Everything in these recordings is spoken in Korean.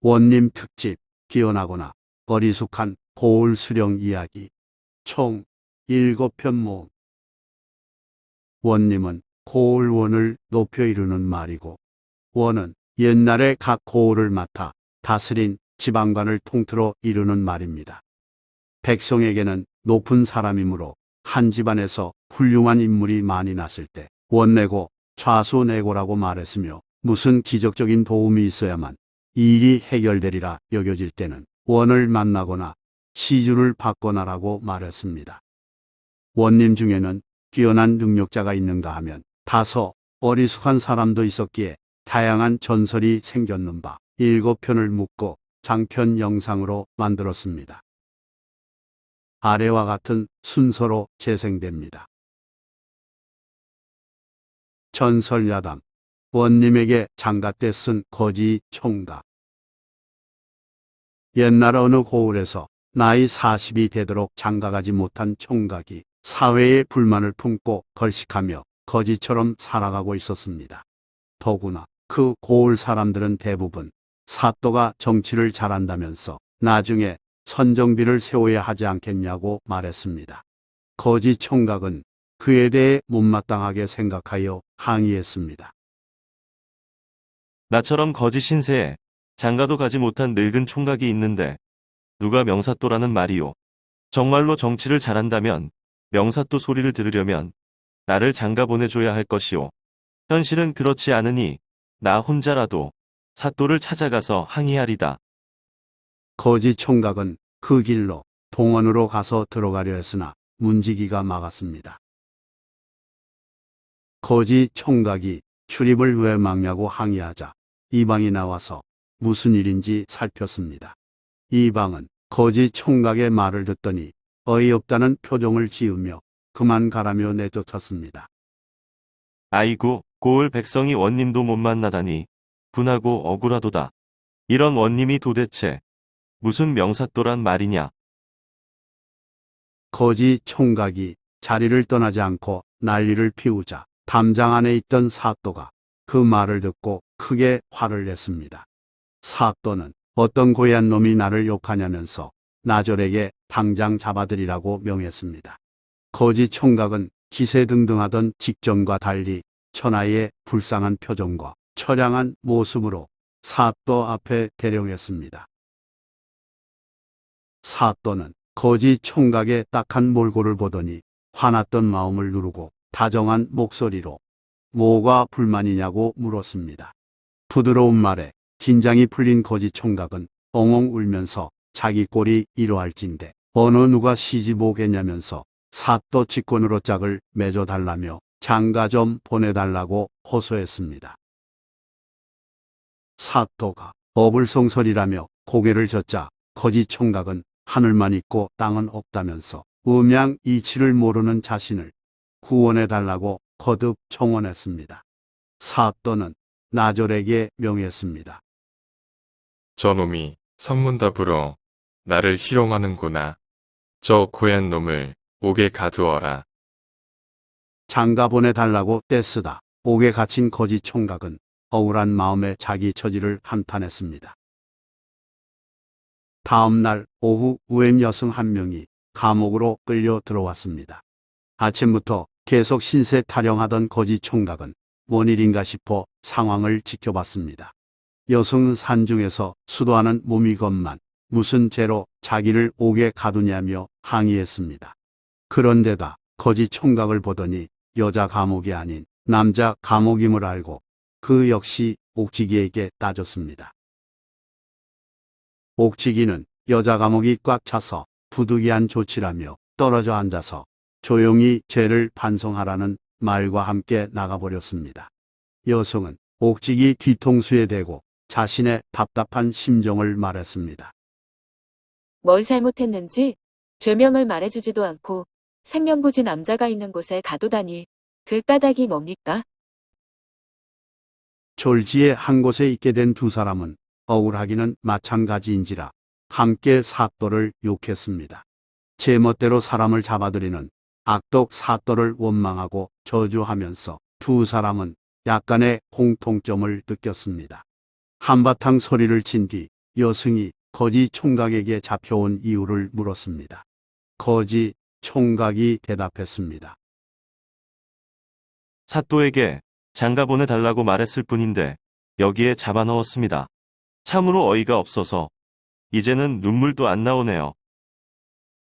원님 특집 기원하거나 어리숙한 고을 수령 이야기 총 7편 모음. 원님은 고을원을 높여 이루는 말이고, 원은 옛날에 각 고을을 맡아 다스린 지방관을 통틀어 이루는 말입니다. 백성에게는 높은 사람이므로 한 집안에서 훌륭한 인물이 많이 났을 때 원내고 좌수내고라고 말했으며, 무슨 기적적인 도움이 있어야만 이 일이 해결되리라 여겨질 때는 원을 만나거나 시주를 받거나라고 말했습니다. 원님 중에는 뛰어난 능력자가 있는가 하면 다소 어리숙한 사람도 있었기에 다양한 전설이 생겼는 바 7편을 묶고 장편 영상으로 만들었습니다. 아래와 같은 순서로 재생됩니다. 전설야담. 원님에게 장가 때 쓴 거지 총각. 옛날 어느 고을에서 나이 40이 되도록 장가가지 못한 총각이 사회에 불만을 품고 걸식하며 거지처럼 살아가고 있었습니다. 더구나 그 고을 사람들은 대부분 사또가 정치를 잘한다면서 나중에 선정비를 세워야 하지 않겠냐고 말했습니다. 거지 총각은 그에 대해 못마땅하게 생각하여 항의했습니다. 나처럼 거지 신세에 장가도 가지 못한 늙은 총각이 있는데 누가 명사또라는 말이오. 정말로 정치를 잘한다면 명사또 소리를 들으려면 나를 장가 보내줘야 할 것이오. 현실은 그렇지 않으니 나 혼자라도 사또를 찾아가서 항의하리다. 거지 총각은 그 길로 동원으로 가서 들어가려 했으나 문지기가 막았습니다. 거지 총각이 출입을 왜 막냐고 항의하자 이방이 나와서 무슨 일인지 살폈습니다. 이방은 거지 총각의 말을 듣더니 어이없다는 표정을 지으며 그만 가라며 내쫓았습니다. 아이고, 고을 백성이 원님도 못 만나다니 분하고 억울하도다. 이런 원님이 도대체 무슨 명사또란 말이냐. 거지 총각이 자리를 떠나지 않고 난리를 피우자 담장 안에 있던 사또가 그 말을 듣고 크게 화를 냈습니다. 사또는 어떤 고얀 놈이 나를 욕하냐면서 나절에게 당장 잡아들이라고 명했습니다. 거지 총각은 기세등등하던 직전과 달리 천하의 불쌍한 표정과 처량한 모습으로 사또 앞에 대령했습니다. 사또는 거지 총각의 딱한 몰골을 보더니 화났던 마음을 누르고 다정한 목소리로 뭐가 불만이냐고 물었습니다. 부드러운 말에 긴장이 풀린 거지 총각은 엉엉 울면서 자기 꼴이 이러할진데 어느 누가 시집 오겠냐면서 사또 직권으로 짝을 맺어달라며 장가 좀 보내달라고 호소했습니다. 사또가 어불성설이라며 고개를 젓자 거지 총각은 하늘만 있고 땅은 없다면서 음양 이치를 모르는 자신을 구원해달라고 거듭 청원했습니다. 사또는 나절에게 명했습니다. 저놈이 선문답으로 나를 희롱하는구나. 저 고얀 놈을 옥에 가두어라. 장가 보내달라고 떼쓰다 옥에 갇힌 거지 총각은 억울한 마음에 자기 처지를 한탄했습니다. 다음 날 오후 우엠 여성 한 명이 감옥으로 끌려 들어왔습니다. 아침부터 계속 신세 타령하던 거지 총각은 뭔 일인가 싶어 상황을 지켜봤습니다. 여성은 산중에서 수도하는 몸이건만 무슨 죄로 자기를 옥에 가두냐며 항의했습니다. 그런데다 거지 총각을 보더니 여자 감옥이 아닌 남자 감옥임을 알고 그 역시 옥지기에게 따졌습니다. 옥지기는 여자 감옥이 꽉 차서 부득이한 조치라며 떨어져 앉아서 조용히 죄를 반성하라는 말과 함께 나가버렸습니다. 여성은 옥지기 뒤통수에 대고 자신의 답답한 심정을 말했습니다. 뭘 잘못했는지 죄명을 말해주지도 않고 생명부지 남자가 있는 곳에 가두다니 그 까닭이 뭡니까? 졸지에 한 곳에 있게 된 두 사람은 억울하기는 마찬가지인지라 함께 사또를 욕했습니다. 제멋대로 사람을 잡아들이는 악독 사또를 원망하고 저주하면서 두 사람은 약간의 공통점을 느꼈습니다. 한바탕 소리를 친 뒤 여승이 거지 총각에게 잡혀온 이유를 물었습니다. 거지 총각이 대답했습니다. 사또에게 장가 보내달라고 말했을 뿐인데 여기에 잡아넣었습니다. 참으로 어이가 없어서 이제는 눈물도 안 나오네요.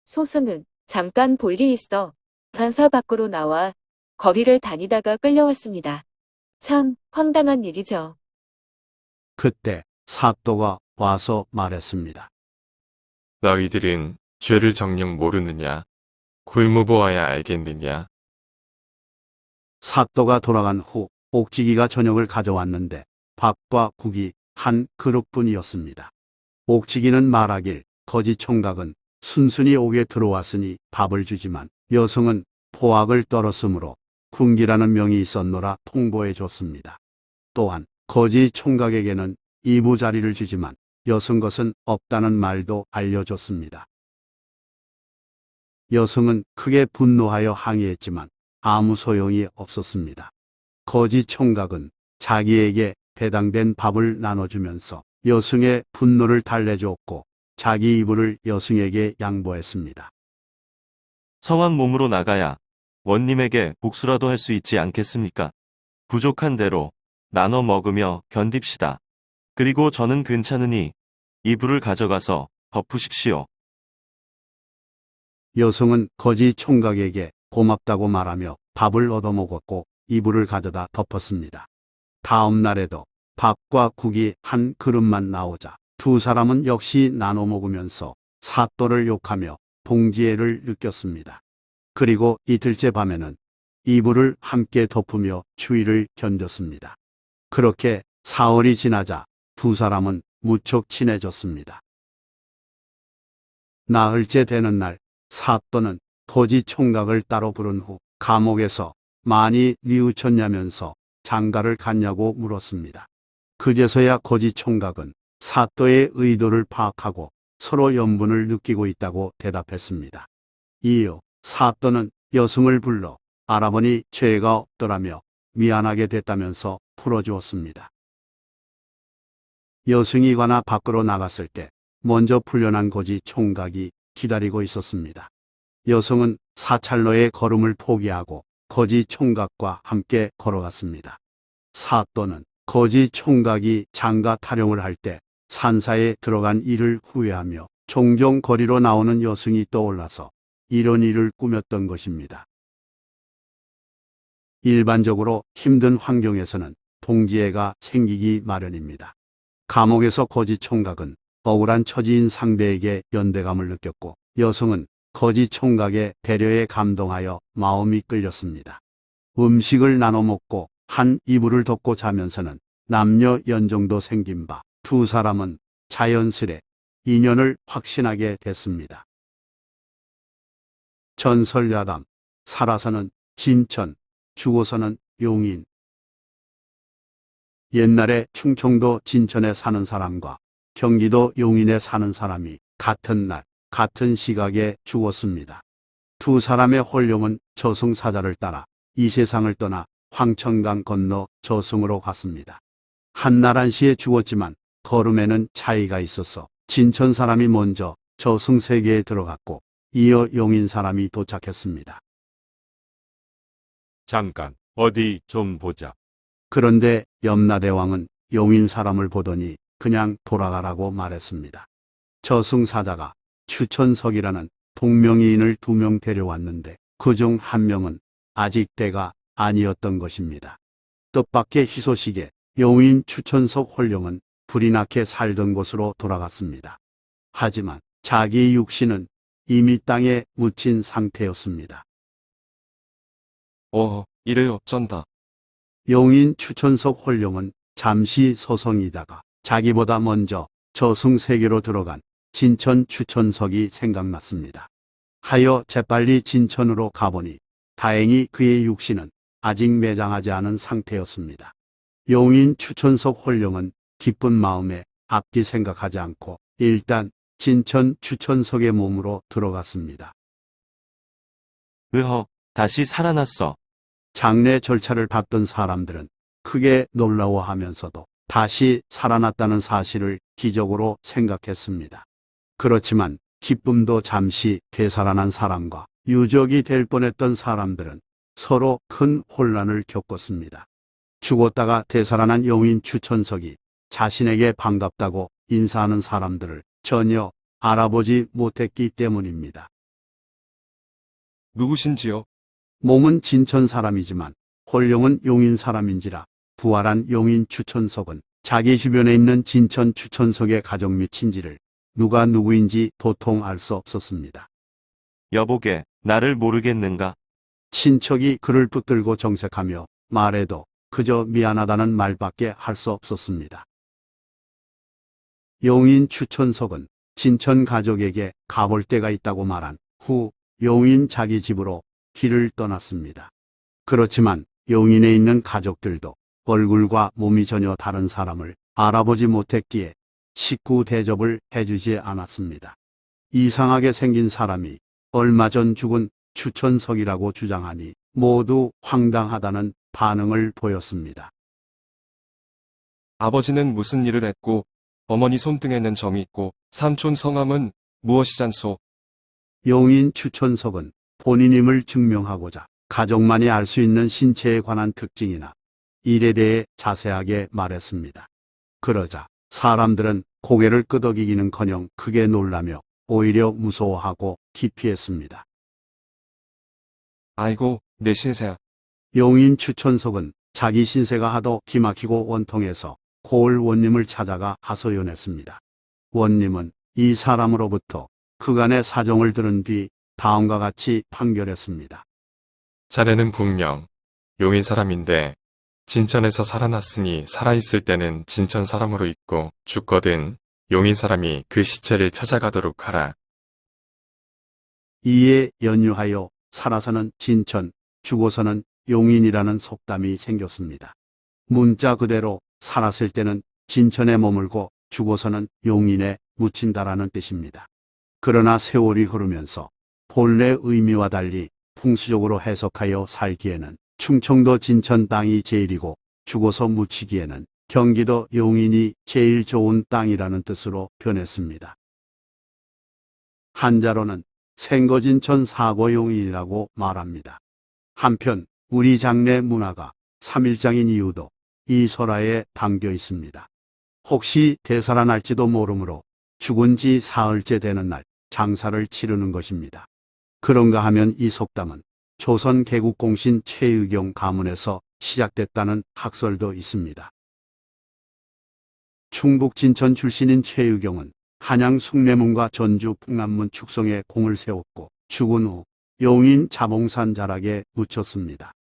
소승은 잠깐 볼 일 있어 간사 밖으로 나와 거리를 다니다가 끌려왔습니다. 참 황당한 일이죠. 그때 사또가 와서 말했습니다. 너희들은 죄를 정녕 모르느냐? 굴무보아야 알겠느냐? 사또가 돌아간 후 옥지기가 저녁을 가져왔는데 밥과 국이 한 그릇뿐이었습니다. 옥지기는 말하길 거지 총각은 순순히 옥에 들어왔으니 밥을 주지만 여성은 포악을 떨었으므로 군기라는 명이 있었노라 통보해 줬습니다. 또한 거지 총각에게는 이부자리를 주지만 여성 것은 없다는 말도 알려줬습니다. 여성은 크게 분노하여 항의했지만 아무 소용이 없었습니다. 거지 총각은 자기에게 배당된 밥을 나눠주면서 여승의 분노를 달래줬고 자기 이불을 여승에게 양보했습니다. 성한 몸으로 나가야 원님에게 복수라도 할 수 있지 않겠습니까? 부족한 대로 나눠 먹으며 견딥시다. 그리고 저는 괜찮으니 이불을 가져가서 덮으십시오. 여성은 거지 총각에게 고맙다고 말하며 밥을 얻어먹었고 이불을 가져다 덮었습니다. 다음 날에도 밥과 국이 한 그릇만 나오자 두 사람은 역시 나눠 먹으면서 사또를 욕하며 동지애를 느꼈습니다. 그리고 이틀째 밤에는 이불을 함께 덮으며 추위를 견뎠습니다. 그렇게 사흘이 지나자 두 사람은 무척 친해졌습니다. 나흘째 되는 날 사또는 거지 총각을 따로 부른 후 감옥에서 많이 뉘우쳤냐면서 장가를 갔냐고 물었습니다. 그제서야 거지 총각은 사또의 의도를 파악하고 서로 연분을 느끼고 있다고 대답했습니다. 이후 사또는 여승을 불러 알아보니 죄가 없더라며 미안하게 됐다면서 풀어주었습니다. 여승이 관아 밖으로 나갔을 때 먼저 풀려난 거지 총각이 기다리고 있었습니다. 여성은 사찰로의 걸음을 포기하고 거지 총각과 함께 걸어갔습니다. 사또는 거지 총각이 장가 타령을 할 때 산사에 들어간 일을 후회하며 종종 거리로 나오는 여승이 떠올라서 이런 일을 꾸몄던 것입니다. 일반적으로 힘든 환경에서는 동지애가 생기기 마련입니다. 감옥에서 거지 총각은 억울한 처지인 상대에게 연대감을 느꼈고 여성은 거지 총각의 배려에 감동하여 마음이 끌렸습니다. 음식을 나눠 먹고 한 이불을 덮고 자면서는 남녀 연정도 생긴 바 두 사람은 자연스레 인연을 확신하게 됐습니다. 전설야담, 살아서는 진천, 죽어서는 용인. 옛날에 충청도 진천에 사는 사람과 경기도 용인에 사는 사람이 같은 날, 같은 시각에 죽었습니다. 두 사람의 혼령은 저승사자를 따라 이 세상을 떠나 황천강 건너 저승으로 갔습니다. 한나란시에 죽었지만 걸음에는 차이가 있어서 진천 사람이 먼저 저승세계에 들어갔고 이어 용인 사람이 도착했습니다. 잠깐, 어디 좀 보자. 그런데 염라대왕은 용인 사람을 보더니 그냥 돌아가라고 말했습니다. 저승사자가 추천석이라는 동명이인을 2명 데려왔는데 그중 한 명은 아직 때가 아니었던 것입니다. 뜻밖의 희소식에 용인 추천석 홀령은 불이 나게 살던 곳으로 돌아갔습니다. 하지만 자기의 육신은 이미 땅에 묻힌 상태였습니다. 이래 어쩐다. 용인 추천석 홀령은 잠시 서성이다가 자기보다 먼저 저승세계로 들어간 진천 추천석이 생각났습니다. 하여 재빨리 진천으로 가보니 다행히 그의 육신은 아직 매장하지 않은 상태였습니다. 용인 추천석 홀령은 기쁜 마음에 앞뒤 생각하지 않고 일단 진천 추천석의 몸으로 들어갔습니다. 으허, 다시 살아났어. 장례 절차를 밟던 사람들은 크게 놀라워하면서도 다시 살아났다는 사실을 기적으로 생각했습니다. 그렇지만 기쁨도 잠시 되살아난 사람과 유적이 될 뻔했던 사람들은 서로 큰 혼란을 겪었습니다. 죽었다가 되살아난 용인 추천석이 자신에게 반갑다고 인사하는 사람들을 전혀 알아보지 못했기 때문입니다. 누구신지요? 몸은 진천 사람이지만 홀령은 용인 사람인지라 부활한 용인 추천석은 자기 주변에 있는 진천 추천석의 가족 및 친지를 누가 누구인지 도통 알 수 없었습니다. 여보게, 나를 모르겠는가? 친척이 그를 붙들고 정색하며 말해도 그저 미안하다는 말밖에 할 수 없었습니다. 용인 추천석은 진천 가족에게 가볼 데가 있다고 말한 후 용인 자기 집으로 길을 떠났습니다. 그렇지만 용인에 있는 가족들도 얼굴과 몸이 전혀 다른 사람을 알아보지 못했기에 식구 대접을 해주지 않았습니다. 이상하게 생긴 사람이 얼마 전 죽은 추천석이라고 주장하니 모두 황당하다는 반응을 보였습니다. 아버지는 무슨 일을 했고 어머니 손등에는 점이 있고 삼촌 성함은 무엇이잔소? 용인 추천석은 본인임을 증명하고자 가족만이 알 수 있는 신체에 관한 특징이나 일에 대해 자세하게 말했습니다. 그러자 사람들은 고개를 끄덕이기는커녕 크게 놀라며 오히려 무서워하고 기피했습니다. 아이고, 내 신세야. 용인 추천석은 자기 신세가 하도 기막히고 원통해서 고을 원님을 찾아가 하소연했습니다. 원님은 이 사람으로부터 그간의 사정을 들은 뒤 다음과 같이 판결했습니다. 자네는 분명 용인 사람인데 진천에서 살아났으니 살아있을 때는 진천 사람으로 있고 죽거든 용인 사람이 그 시체를 찾아가도록 하라. 이에 연유하여 살아서는 진천, 죽어서는 용인이라는 속담이 생겼습니다. 문자 그대로 살았을 때는 진천에 머물고 죽어서는 용인에 묻힌다라는 뜻입니다. 그러나 세월이 흐르면서 본래 의미와 달리 풍수적으로 해석하여 살기에는 충청도 진천 땅이 제일이고 죽어서 묻히기에는 경기도 용인이 제일 좋은 땅이라는 뜻으로 변했습니다. 한자로는 생거진천 사고용인이라고 말합니다. 한편 우리 장내 문화가 3.1장인 이유도 이 설화에 담겨 있습니다. 혹시 되살아날지도 모르므로 죽은 지 사흘째 되는 날 장사를 치르는 것입니다. 그런가 하면 이 속담은 조선 개국공신 최의경 가문에서 시작됐다는 학설도 있습니다. 충북 진천 출신인 최의경은 한양 숭례문과 전주 풍남문 축성에 공을 세웠고 죽은 후 용인 자봉산 자락에 묻혔습니다.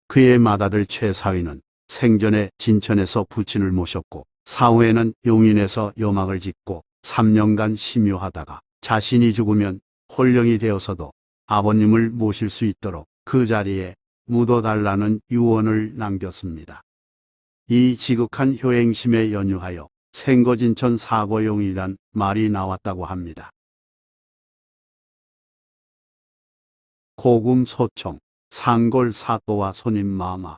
그의 맏아들 최사위는 생전에 진천에서 부친을 모셨고 사후에는 용인에서 여막을 짓고 3년간 심유하다가 자신이 죽으면 홀령이 되어서도 아버님을 모실 수 있도록 그 자리에 묻어달라는 유언을 남겼습니다. 이 지극한 효행심에 연유하여 생거진천 사고용이란 말이 나왔다고 합니다. 고금 소청, 상골 사또와 손님 마마.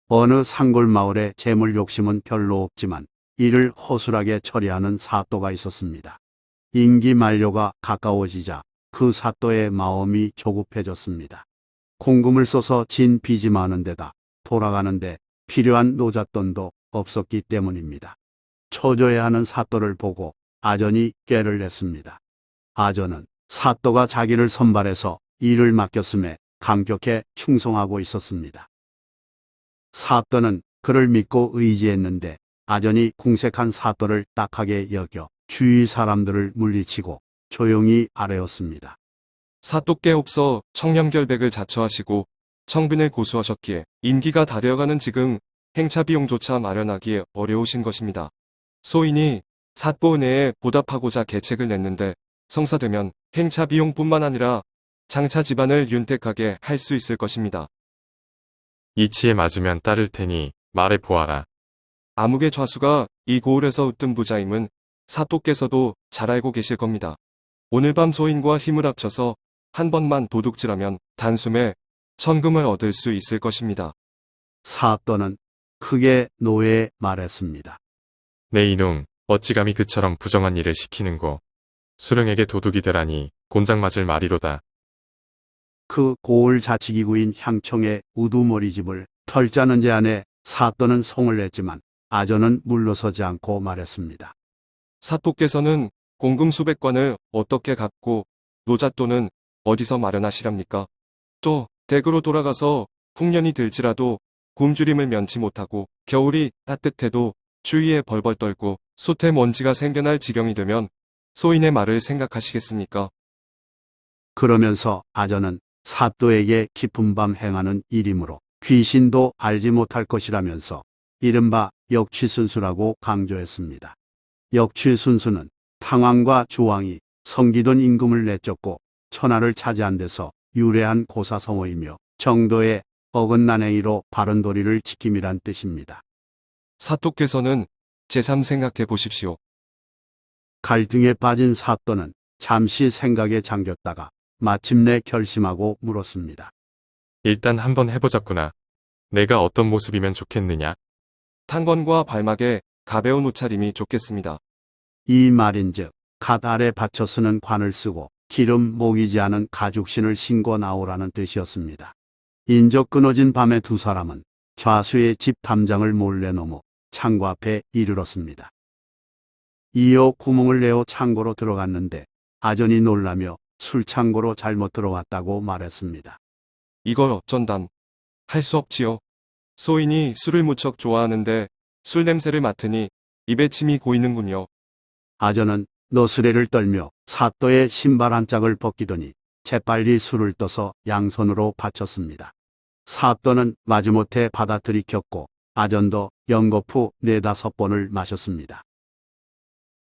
어느 상골 마을에 재물 욕심은 별로 없지만 이를 허술하게 처리하는 사또가 있었습니다. 임기 만료가 가까워지자 그 사또의 마음이 조급해졌습니다. 공금을 써서 진 빚이 많은 데다 돌아가는데 필요한 노잣돈도 없었기 때문입니다. 초조해하는 사또를 보고 아전이 꾀를 냈습니다. 아전은 사또가 자기를 선발해서 일을 맡겼음에 감격해 충성하고 있었습니다. 사또는 그를 믿고 의지했는데 아전이 궁색한 사또를 딱하게 여겨 주위 사람들을 물리치고 조용히 아뢰었습니다. 사또께 없어 청렴결백을 자처하시고 청빈을 고수하셨기에 임기가 다 되어가는 지금 행차 비용조차 마련하기에 어려우신 것입니다. 소인이 사또 은혜에 보답하고자 계책을 냈는데 성사되면 행차 비용뿐만 아니라 장차 집안을 윤택하게 할 수 있을 것입니다. 이치에 맞으면 따를 테니 말해 보아라. 암흑의 좌수가 이 고을에서 웃든 부자임은 사또께서도 잘 알고 계실 겁니다. 오늘 밤 소인과 힘을 합쳐서 한 번만 도둑질하면 단숨에 천금을 얻을 수 있을 것입니다. 사또는 크게 노해 말했습니다. 내 이놈, 어찌 감히 그처럼 부정한 일을 시키는고. 수령에게 도둑이 되라니 곤장 맞을 말이로다. 그 고을 자치기구인 향청의 우두머리집을 털자는 제안에 사또는 성을 냈지만 아전은 물러서지 않고 말했습니다. 사또께서는 공금 수백 관을 어떻게 갚고 노잣돈은 어디서 마련하시렵니까? 또 댁으로 돌아가서 풍년이 들지라도 굶주림을 면치 못하고 겨울이 따뜻해도 추위에 벌벌 떨고 솥에 먼지가 생겨날 지경이 되면 소인의 말을 생각하시겠습니까? 그러면서 아전은 사또에게 깊은 밤 행하는 일이므로 귀신도 알지 못할 것이라면서 이른바 역취순수라고 강조했습니다. 역취순수는 탕왕과 주왕이 성기돈 임금을 내쫓고 천하를 차지한 데서 유래한 고사성어이며 정도의 어긋난 행위로 바른 도리를 지킴이란 뜻입니다. 사또께서는 제3 생각해 보십시오. 갈등에 빠진 사또는 잠시 생각에 잠겼다가 마침내 결심하고 물었습니다. 일단 한번 해보자꾸나. 내가 어떤 모습이면 좋겠느냐? 탄건과 발막에 가벼운 옷차림이 좋겠습니다. 이 말인즉 갓 아래 받쳐 쓰는 관을 쓰고 기름 목이지 않은 가죽신을 신고 나오라는 뜻이었습니다. 인적 끊어진 밤에 두 사람은 좌수의 집 담장을 몰래 넘어 창고 앞에 이르렀습니다. 이어 구멍을 내어 창고로 들어갔는데 아전이 놀라며 술창고로 잘못 들어왔다고 말했습니다. 이걸 어쩐담. 할 수 없지요. 소인이 술을 무척 좋아하는데 술 냄새를 맡으니 입에 침이 고이는군요. 아전은 너스레를 떨며 사또의 신발 한 짝을 벗기더니 재빨리 술을 떠서 양손으로 바쳤습니다. 사또는 마지못해 받아 들이켰고 아전도 연거푸 4-5번을 마셨습니다.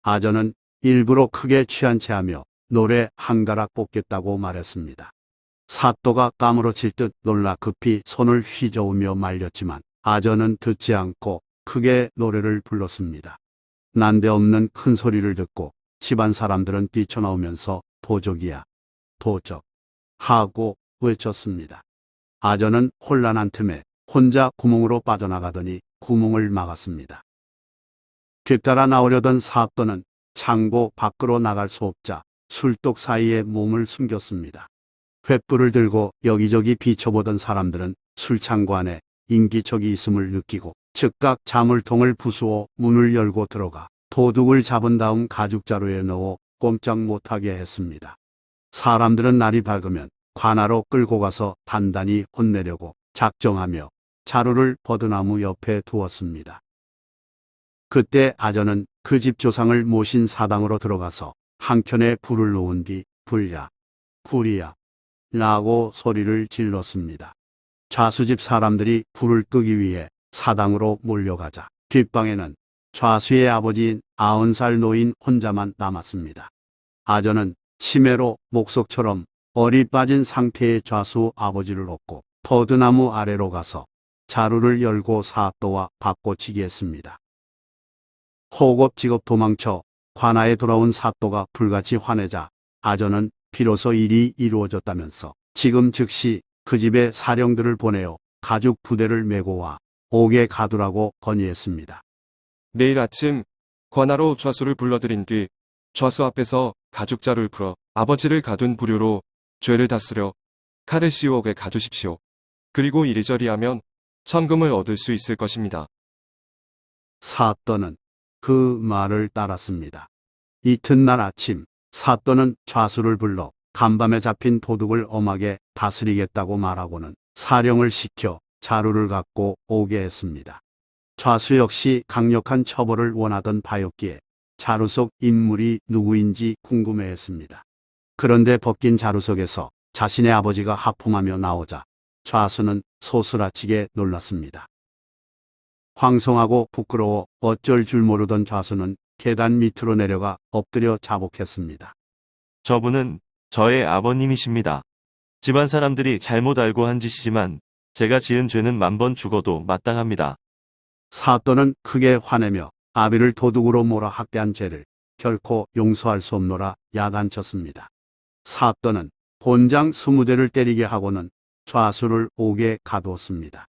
아전은 일부러 크게 취한 체하며 노래 한 가락 뽑겠다고 말했습니다. 사또가 까무러칠 듯 놀라 급히 손을 휘저으며 말렸지만 아전은 듣지 않고 크게 노래를 불렀습니다. 난데없는 큰 소리를 듣고 집안 사람들은 뛰쳐나오면서 도적이야, 도적 하고 외쳤습니다. 아전은 혼란한 틈에 혼자 구멍으로 빠져나가더니 구멍을 막았습니다. 뒤따라 나오려던 사또는 창고 밖으로 나갈 수 없자 술독 사이에 몸을 숨겼습니다. 횃불을 들고 여기저기 비춰보던 사람들은 술창고 안에 인기척이 있음을 느끼고 즉각 자물통을 부수어 문을 열고 들어가 도둑을 잡은 다음 가죽자루에 넣어 꼼짝 못하게 했습니다. 사람들은 날이 밝으면 관하로 끌고 가서 단단히 혼내려고 작정하며 자루를 버드나무 옆에 두었습니다. 그때 아전은 그 집 조상을 모신 사당으로 들어가서 한 켠에 불을 놓은 뒤 불야, 불이야 라고 소리를 질렀습니다. 좌수집 사람들이 불을 끄기 위해 사당으로 몰려가자 뒷방에는 좌수의 아버지인 90살 노인 혼자만 남았습니다. 아전은 치매로 목석처럼 얼이 빠진 상태의 좌수 아버지를 업고 버드나무 아래로 가서 자루를 열고 사또와 바꿔치기 했습니다. 호겁지겁 도망쳐 관아에 돌아온 사또가 불같이 화내자 아전은 비로소 일이 이루어졌다면서 지금 즉시 그 집에 사령들을 보내어 가죽 부대를 메고 와 옥에 가두라고 건의했습니다. 내일 아침 관하로 좌수를 불러들인 뒤 좌수 앞에서 가죽자루를 풀어 아버지를 가둔 불효로 죄를 다스려 칼을 씌워 옥에 가두십시오. 그리고 이리저리 하면 천금을 얻을 수 있을 것입니다. 사또는 그 말을 따랐습니다. 이튿날 아침 사또는 좌수를 불러 간밤에 잡힌 도둑을 엄하게 다스리겠다고 말하고는 사령을 시켜 자루를 갖고 오게 했습니다. 좌수 역시 강력한 처벌을 원하던 바였기에 자루 속 인물이 누구인지 궁금해했습니다. 그런데 벗긴 자루 속에서 자신의 아버지가 하품하며 나오자 좌수는 소스라치게 놀랐습니다. 황송하고 부끄러워 어쩔 줄 모르던 좌수는 계단 밑으로 내려가 엎드려 자복했습니다. 저분은 저의 아버님이십니다. 집안 사람들이 잘못 알고 한 짓이지만 제가 지은 죄는 10,000번 죽어도 마땅합니다. 사또는 크게 화내며 아비를 도둑으로 몰아 학대한 죄를 결코 용서할 수 없노라 야단쳤습니다. 사또는 곤장 20대를 때리게 하고는 좌수를 옥에 가두었습니다.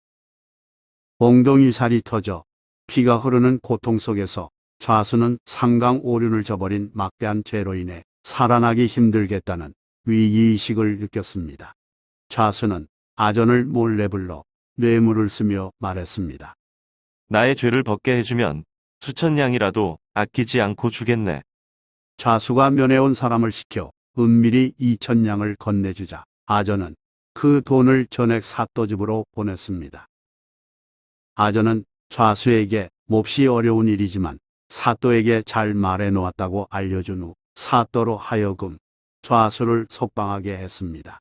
엉덩이 살이 터져 피가 흐르는 고통 속에서 좌수는 상강 오륜을 저버린 막대한 죄로 인해 살아나기 힘들겠다는 위기의식을 느꼈습니다. 좌수는 아전을 몰래 불러 뇌물을 쓰며 말했습니다. 나의 죄를 벗게 해주면 수천 양이라도 아끼지 않고 주겠네. 좌수가 면회온 사람을 시켜 은밀히 2,000냥을 건네주자 아전은 그 돈을 전액 사또집으로 보냈습니다. 아전은 좌수에게 몹시 어려운 일이지만 사또에게 잘 말해 놓았다고 알려준 후 사또로 하여금 좌수를 속방하게 했습니다.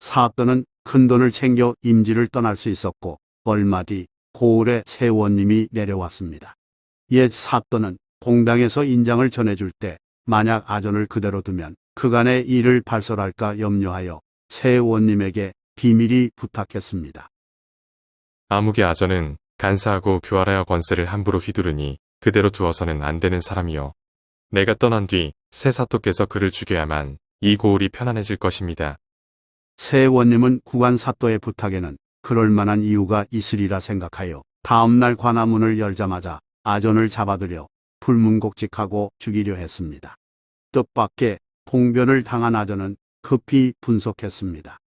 사또는 큰돈을 챙겨 임지를 떠날 수 있었고 얼마 뒤 고을에 세원님이 내려왔습니다. 옛 사또는 공당에서 인장을 전해줄 때 만약 아전을 그대로 두면 그간의 일을 발설할까 염려하여 세원님에게 비밀히 부탁했습니다. 아무개 아전은 간사하고 교활하여 권세를 함부로 휘두르니 그대로 두어서는 안 되는 사람이요. 내가 떠난 뒤 새 사또께서 그를 죽여야만 이 고을이 편안해질 것입니다. 세원님은 구간 사또의 부탁에는 그럴 만한 이유가 있으리라 생각하여 다음날 관아문을 열자마자 아전을 잡아들여 불문곡직하고 죽이려 했습니다. 뜻밖의 봉변을 당한 아전은 급히 분석했습니다.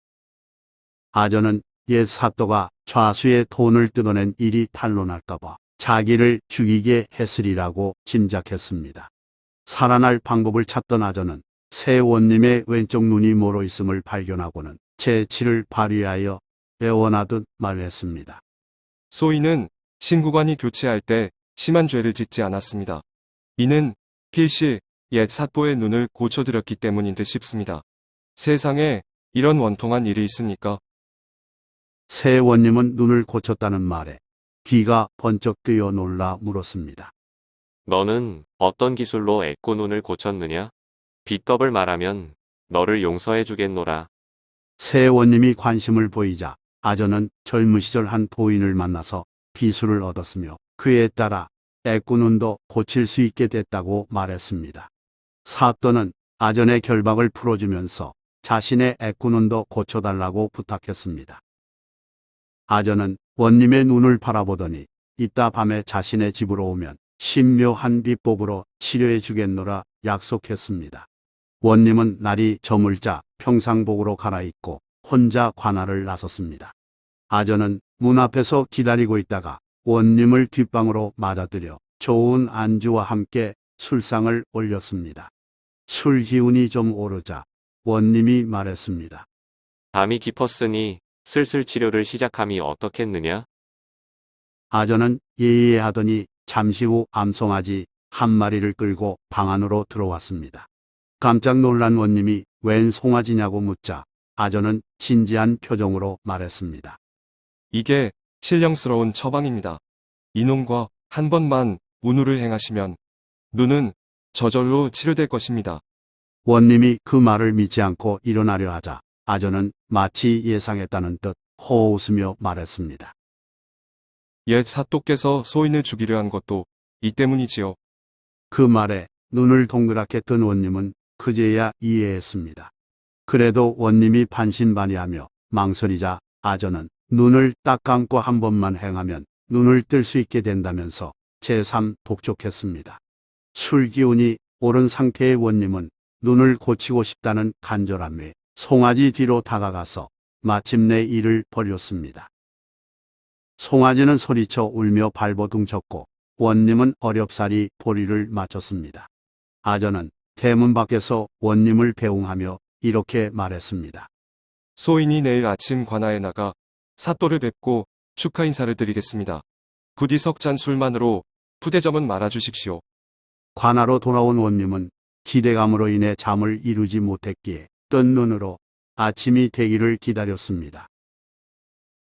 아전은 옛 사또가 좌수의 돈을 뜯어낸 일이 탄로날까봐 자기를 죽이게 했으리라고 짐작했습니다. 살아날 방법을 찾던 아전은 세원님의 왼쪽 눈이 멀어 있음을 발견하고는 재치를 발휘하여 애원하듯 말했습니다. 소인은 신구관이 교체할 때 심한 죄를 짓지 않았습니다. 이는 필시 옛 사또의 눈을 고쳐드렸기 때문인 듯 싶습니다. 세상에 이런 원통한 일이 있습니까? 세원님은 눈을 고쳤다는 말에 귀가 번쩍 뜨여 놀라 물었습니다. 너는 어떤 기술로 애꾸 눈을 고쳤느냐? 비법을 말하면 너를 용서해 주겠노라. 세원님이 관심을 보이자 아전은 젊은 시절 한 도인을 만나서 비술을 얻었으며 그에 따라 애꾸눈도 고칠 수 있게 됐다고 말했습니다. 사또는 아전의 결박을 풀어주면서 자신의 애꾸눈도 고쳐달라고 부탁했습니다. 아전은 원님의 눈을 바라보더니 이따 밤에 자신의 집으로 오면 신묘한 비법으로 치료해 주겠노라 약속했습니다. 원님은 날이 저물자 평상복으로 갈아입고 혼자 관할을 나섰습니다. 아전은 문 앞에서 기다리고 있다가 원님을 뒷방으로 맞아들여 좋은 안주와 함께 술상을 올렸습니다. 술 기운이 좀 오르자 원님이 말했습니다. 밤이 깊었으니 슬슬 치료를 시작함이 어떻겠느냐? 아전은 예의하더니 잠시 후 암송아지 한 마리를 끌고 방 안으로 들어왔습니다. 깜짝 놀란 원님이 웬 송아지냐고 묻자 아전은 진지한 표정으로 말했습니다. 이게 신령스러운 처방입니다. 이놈과 한 번만 운우를 행하시면 눈은 저절로 치료될 것입니다. 원님이 그 말을 믿지 않고 일어나려 하자 아전은 마치 예상했다는 듯 호웃으며 말했습니다. 옛 사또께서 소인을 죽이려 한 것도 이 때문이지요. 그 말에 눈을 동그랗게 뜬 원님은 그제야 이해했습니다. 그래도 원님이 반신반의하며 망설이자 아전은 눈을 딱 감고 한 번만 행하면 눈을 뜰 수 있게 된다면서 제3 독촉했습니다. 술 기운이 오른 상태의 원님은 눈을 고치고 싶다는 간절함에 송아지 뒤로 다가가서 마침내 일을 벌였습니다. 송아지는 소리쳐 울며 발버둥 쳤고 원님은 어렵사리 보리를 맞췄습니다. 아전은 대문 밖에서 원님을 배웅하며 이렇게 말했습니다. 소인이 내일 아침 관아에 나가 사또를 뵙고 축하 인사를 드리겠습니다. 부디 석잔 술만으로 푸대접은 말아주십시오. 관아로 돌아온 원님은 기대감으로 인해 잠을 이루지 못했기에 뜬 눈으로 아침이 되기를 기다렸습니다.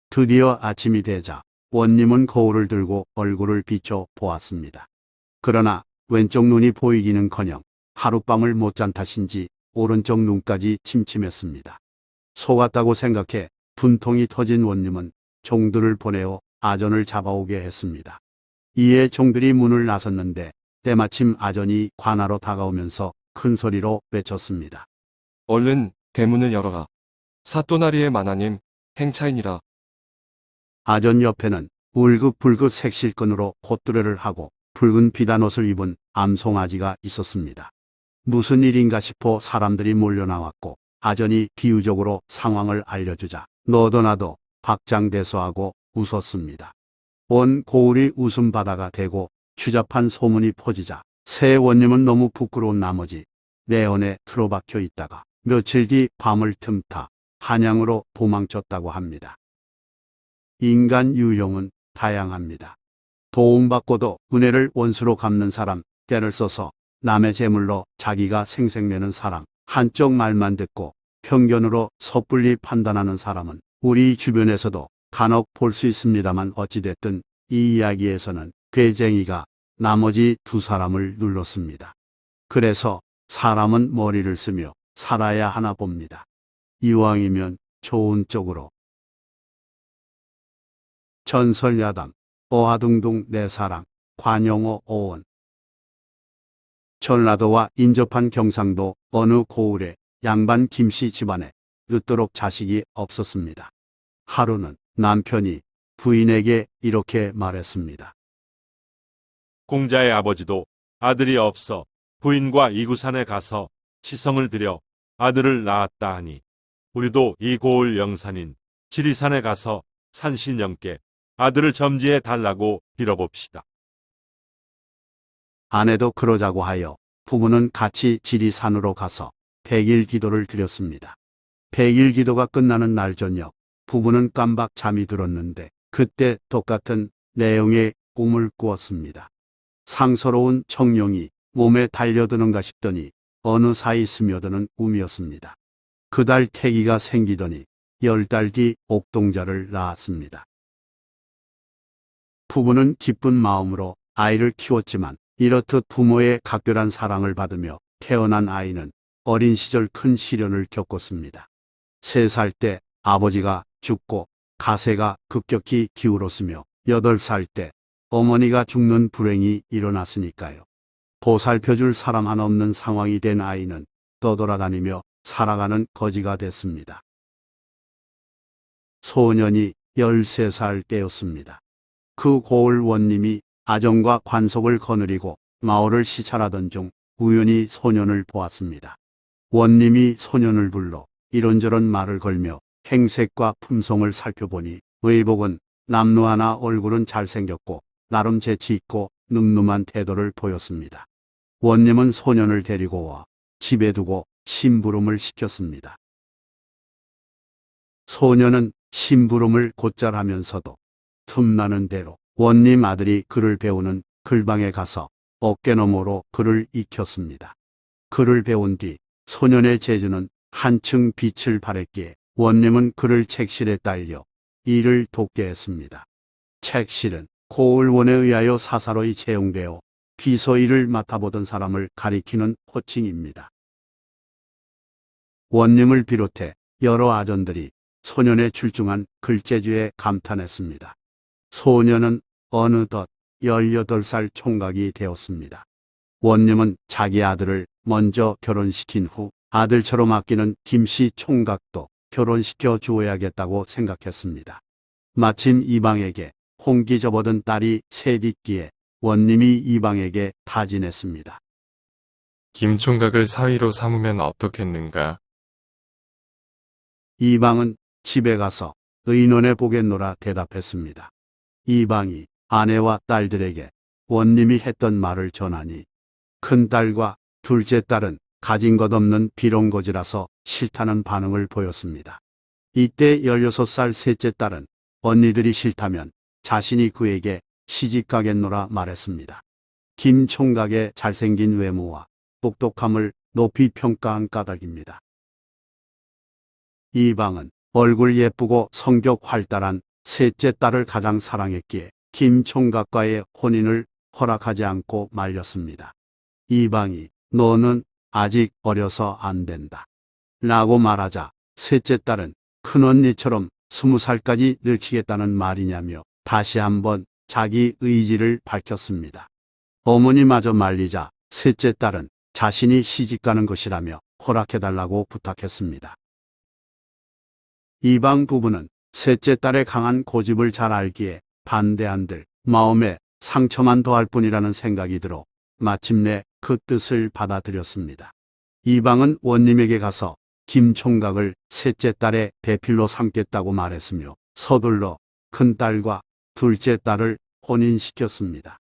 드디어 아침이 되자 원님은 거울을 들고 얼굴을 비춰 보았습니다. 그러나 왼쪽 눈이 보이기는커녕 하룻밤을 못 잔 탓인지 오른쪽 눈까지 침침했습니다. 속았다고 생각해 분통이 터진 원님은 종들을 보내어 아전을 잡아오게 했습니다. 이에 종들이 문을 나섰는데 때마침 아전이 관아로 다가오면서 큰 소리로 외쳤습니다. 얼른 대문을 열어라. 사또나리의 만하님 행차이니라. 아전 옆에는 울긋불긋 색실끈으로 콧뚜레를 하고 붉은 비단옷을 입은 암송아지가 있었습니다. 무슨 일인가 싶어 사람들이 몰려나왔고 아전이 비유적으로 상황을 알려주자 너도 나도 박장대소하고 웃었습니다. 온 고을이 웃음바다가 되고 추잡한 소문이 퍼지자 새 원님은 너무 부끄러운 나머지 내원에 틀어박혀 있다가 며칠 뒤 밤을 틈타 한양으로 도망쳤다고 합니다. 인간 유형은 다양합니다. 도움받고도 은혜를 원수로 갚는 사람, 때를 써서 남의 재물로 자기가 생색내는 사람, 한쪽 말만 듣고 편견으로 섣불리 판단하는 사람은 우리 주변에서도 간혹 볼 수 있습니다만 어찌됐든 이 이야기에서는 괴쟁이가 나머지 두 사람을 눌렀습니다. 그래서 사람은 머리를 쓰며 살아야 하나 봅니다. 이왕이면 좋은 쪽으로. 전설야담, 어하둥둥 내 사랑, 관영어 어원. 전라도와 인접한 경상도 어느 고을에 양반 김씨 집안에 늦도록 자식이 없었습니다. 하루는 남편이 부인에게 이렇게 말했습니다. 공자의 아버지도 아들이 없어 부인과 이구산에 가서 치성을 드려 아들을 낳았다 하니 우리도 이 고을 영산인 지리산에 가서 산신령께 아들을 점지해 달라고 빌어봅시다. 아내도 그러자고 하여 부부는 같이 지리산으로 가서 100일 기도를 드렸습니다. 100일 기도가 끝나는 날 저녁 부부는 깜박 잠이 들었는데 그때 똑같은 내용의 꿈을 꾸었습니다. 상서로운 청룡이 몸에 달려드는가 싶더니 어느 사이 스며드는 꿈이었습니다. 그달 태기가 생기더니 10달 뒤 옥동자를 낳았습니다. 부부는 기쁜 마음으로 아이를 키웠지만 이렇듯 부모의 각별한 사랑을 받으며 태어난 아이는 어린 시절 큰 시련을 겪었습니다. 3살 때 아버지가 죽고 가세가 급격히 기울었으며 8살 때 어머니가 죽는 불행이 일어났으니까요. 보살펴줄 사람 하나 없는 상황이 된 아이는 떠돌아다니며 살아가는 거지가 됐습니다. 소년이 13살 때였습니다. 그 고을 원님이 아정과 관속을 거느리고 마을을 시찰하던 중 우연히 소년을 보았습니다. 원님이 소년을 불러 이런저런 말을 걸며 행색과 품성을 살펴보니 의복은 남루하나 얼굴은 잘생겼고 나름 재치 있고 늠름한 태도를 보였습니다. 원님은 소년을 데리고 와 집에 두고 심부름을 시켰습니다. 소년은 심부름을 곧잘 하면서도 틈나는 대로 원님 아들이 글을 배우는 글방에 가서 어깨너머로 글을 익혔습니다. 글을 배운 뒤 소년의 재주는 한층 빛을 발했기에 원님은 그를 책실에 딸려 일을 돕게 했습니다. 책실은 고을원에 의하여 사사로이 채용되어 비서 일을 맡아보던 사람을 가리키는 호칭입니다. 원님을 비롯해 여러 아전들이 소년의 출중한 글재주에 감탄했습니다. 소년은 어느덧 18살 총각이 되었습니다. 원님은 자기 아들을 먼저 결혼시킨 후 아들처럼 아끼는 김씨 총각도 결혼시켜 주어야겠다고 생각했습니다. 마침 이방에게 홍기 접어든 딸이 셋 있기에 원님이 이방에게 타진했습니다. 김총각을 사위로 삼으면 어떻겠는가? 이방은 집에 가서 의논해 보겠노라 대답했습니다. 이방이 아내와 딸들에게 원님이 했던 말을 전하니 큰딸과 둘째 딸은 가진 것 없는 비롱거지라서 싫다는 반응을 보였습니다. 이때 16살 셋째 딸은 언니들이 싫다면 자신이 그에게 시집가겠노라 말했습니다. 김 총각의 잘생긴 외모와 똑똑함을 높이 평가한 까닭입니다. 이방은 얼굴 예쁘고 성격 활달한 셋째 딸을 가장 사랑했기에 김 총각과의 혼인을 허락하지 않고 말렸습니다. 이방이 너는 아직 어려서 안 된다 라고 말하자 셋째 딸은 큰언니처럼 20살까지 늙히겠다는 말이냐며 다시 한번 자기 의지를 밝혔습니다. 어머니마저 말리자 셋째 딸은 자신이 시집가는 것이라며 허락해달라고 부탁했습니다. 이방 부부는 셋째 딸의 강한 고집을 잘 알기에 반대한들 마음에 상처만 더할 뿐이라는 생각이 들어 마침내 그 뜻을 받아들였습니다. 이방은 원님에게 가서 김 총각을 셋째 딸의 배필로 삼겠다고 말했으며 서둘러 큰딸과 둘째 딸을 혼인시켰습니다.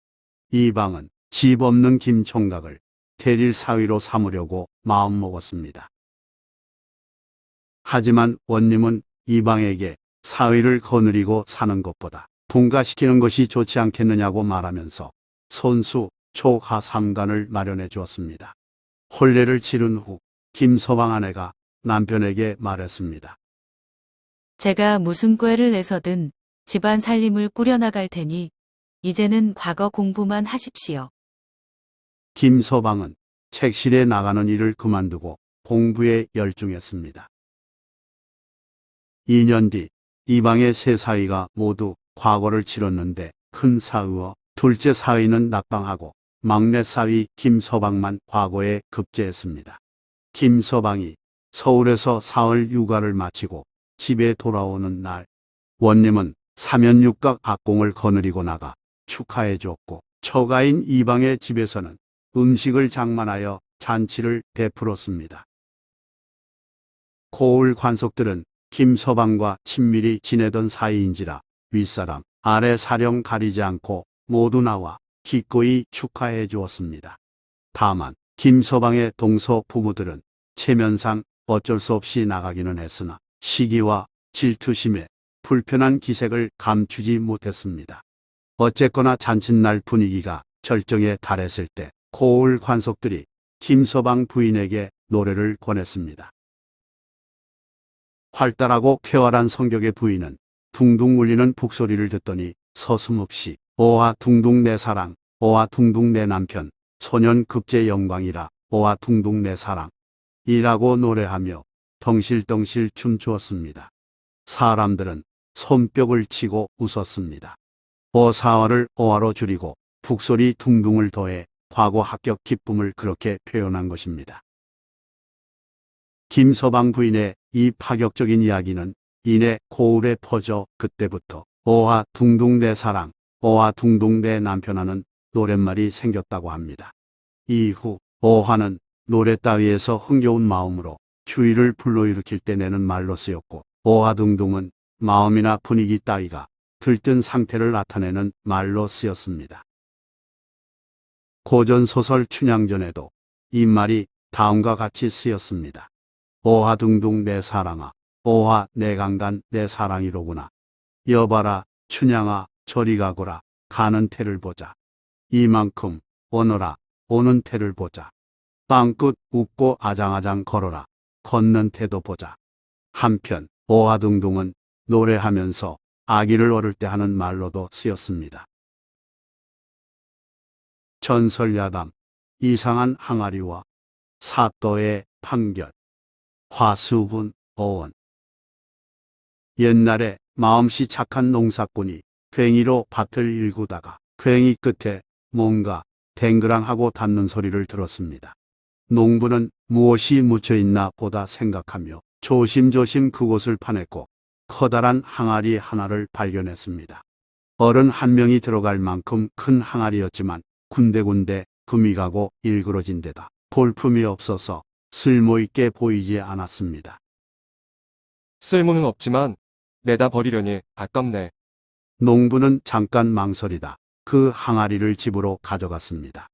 이방은 집 없는 김 총각을 대릴 사위로 삼으려고 마음먹었습니다. 하지만 원님은 이방에게 사위를 거느리고 사는 것보다 분가시키는 것이 좋지 않겠느냐고 말하면서 손수 초하 삼간을 마련해 주었습니다. 혼례를 치른 후 김서방 아내가 남편에게 말했습니다. 제가 무슨 꾀를 내서든 집안 살림을 꾸려나갈 테니 이제는 과거 공부만 하십시오. 김서방은 책실에 나가는 일을 그만두고 공부에 열중했습니다. 2년 뒤 이방의 세 사위가 모두 과거를 치렀는데 큰 사위와 둘째 사위는 낙방하고 막내 사위 김서방만 과거에 급제했습니다. 김서방이 서울에서 사흘 육아를 마치고 집에 돌아오는 날 원님은 사면육각 악공을 거느리고 나가 축하해 줬고 처가인 이방의 집에서는 음식을 장만하여 잔치를 베풀었습니다. 고을 관속들은 김서방과 친밀히 지내던 사이인지라 윗사람 아래 사령 가리지 않고 모두 나와 기꺼이 축하해 주었습니다. 다만 김서방의 동서 부부들은 체면상 어쩔 수 없이 나가기는 했으나 시기와 질투심에 불편한 기색을 감추지 못했습니다. 어쨌거나 잔칫날 분위기가 절정에 달했을 때 고을 관속들이 김서방 부인에게 노래를 권했습니다. 활달하고 쾌활한 성격의 부인은 둥둥 울리는 북소리를 듣더니 서슴없이 오아 둥둥 내 사랑, 오아 둥둥 내 남편, 소년 급제 영광이라 오아 둥둥 내 사랑 이라고 노래하며 덩실덩실 춤추었습니다. 사람들은 손뼉을 치고 웃었습니다. 오사화를 오아로 줄이고 북소리 둥둥을 더해 과거 합격 기쁨을 그렇게 표현한 것입니다. 김서방 부인의 이 파격적인 이야기는 이내 고을에 퍼져 그때부터 오아 둥둥 내 사랑, 오아 둥둥 내 남편하는 노랫말이 생겼다고 합니다. 이후 오화는 노래 따위에서 흥겨운 마음으로 추위를 불러일으킬 때 내는 말로 쓰였고 오아 둥둥은 마음이나 분위기 따위가 들뜬 상태를 나타내는 말로 쓰였습니다. 고전소설 춘향전에도 이 말이 다음과 같이 쓰였습니다. 오아 둥둥 내 사랑아, 오아 내 강간 내 사랑이로구나. 여봐라 춘향아 저리 가거라 가는 태를 보자. 이만큼 오너라 오는 태를 보자. 땅끝 웃고 아장아장 걸어라 걷는 태도 보자. 한편 오아 둥둥은 노래하면서 아기를 얻을 때 하는 말로도 쓰였습니다. 전설야담 이상한 항아리와 사또의 판결 화수분 어원. 옛날에 마음씨 착한 농사꾼이 괭이로 밭을 일구다가 괭이 끝에 뭔가 댕그랑하고 닿는 소리를 들었습니다. 농부는 무엇이 묻혀있나 보다 생각하며 조심조심 그곳을 파냈고 커다란 항아리 하나를 발견했습니다. 어른 한 명이 들어갈 만큼 큰 항아리였지만 군데군데 금이 가고 일그러진 데다 볼품이 없어서 쓸모있게 보이지 않았습니다. 쓸모는 없지만 내다 버리려니 아깝네. 농부는 잠깐 망설이다 그 항아리를 집으로 가져갔습니다.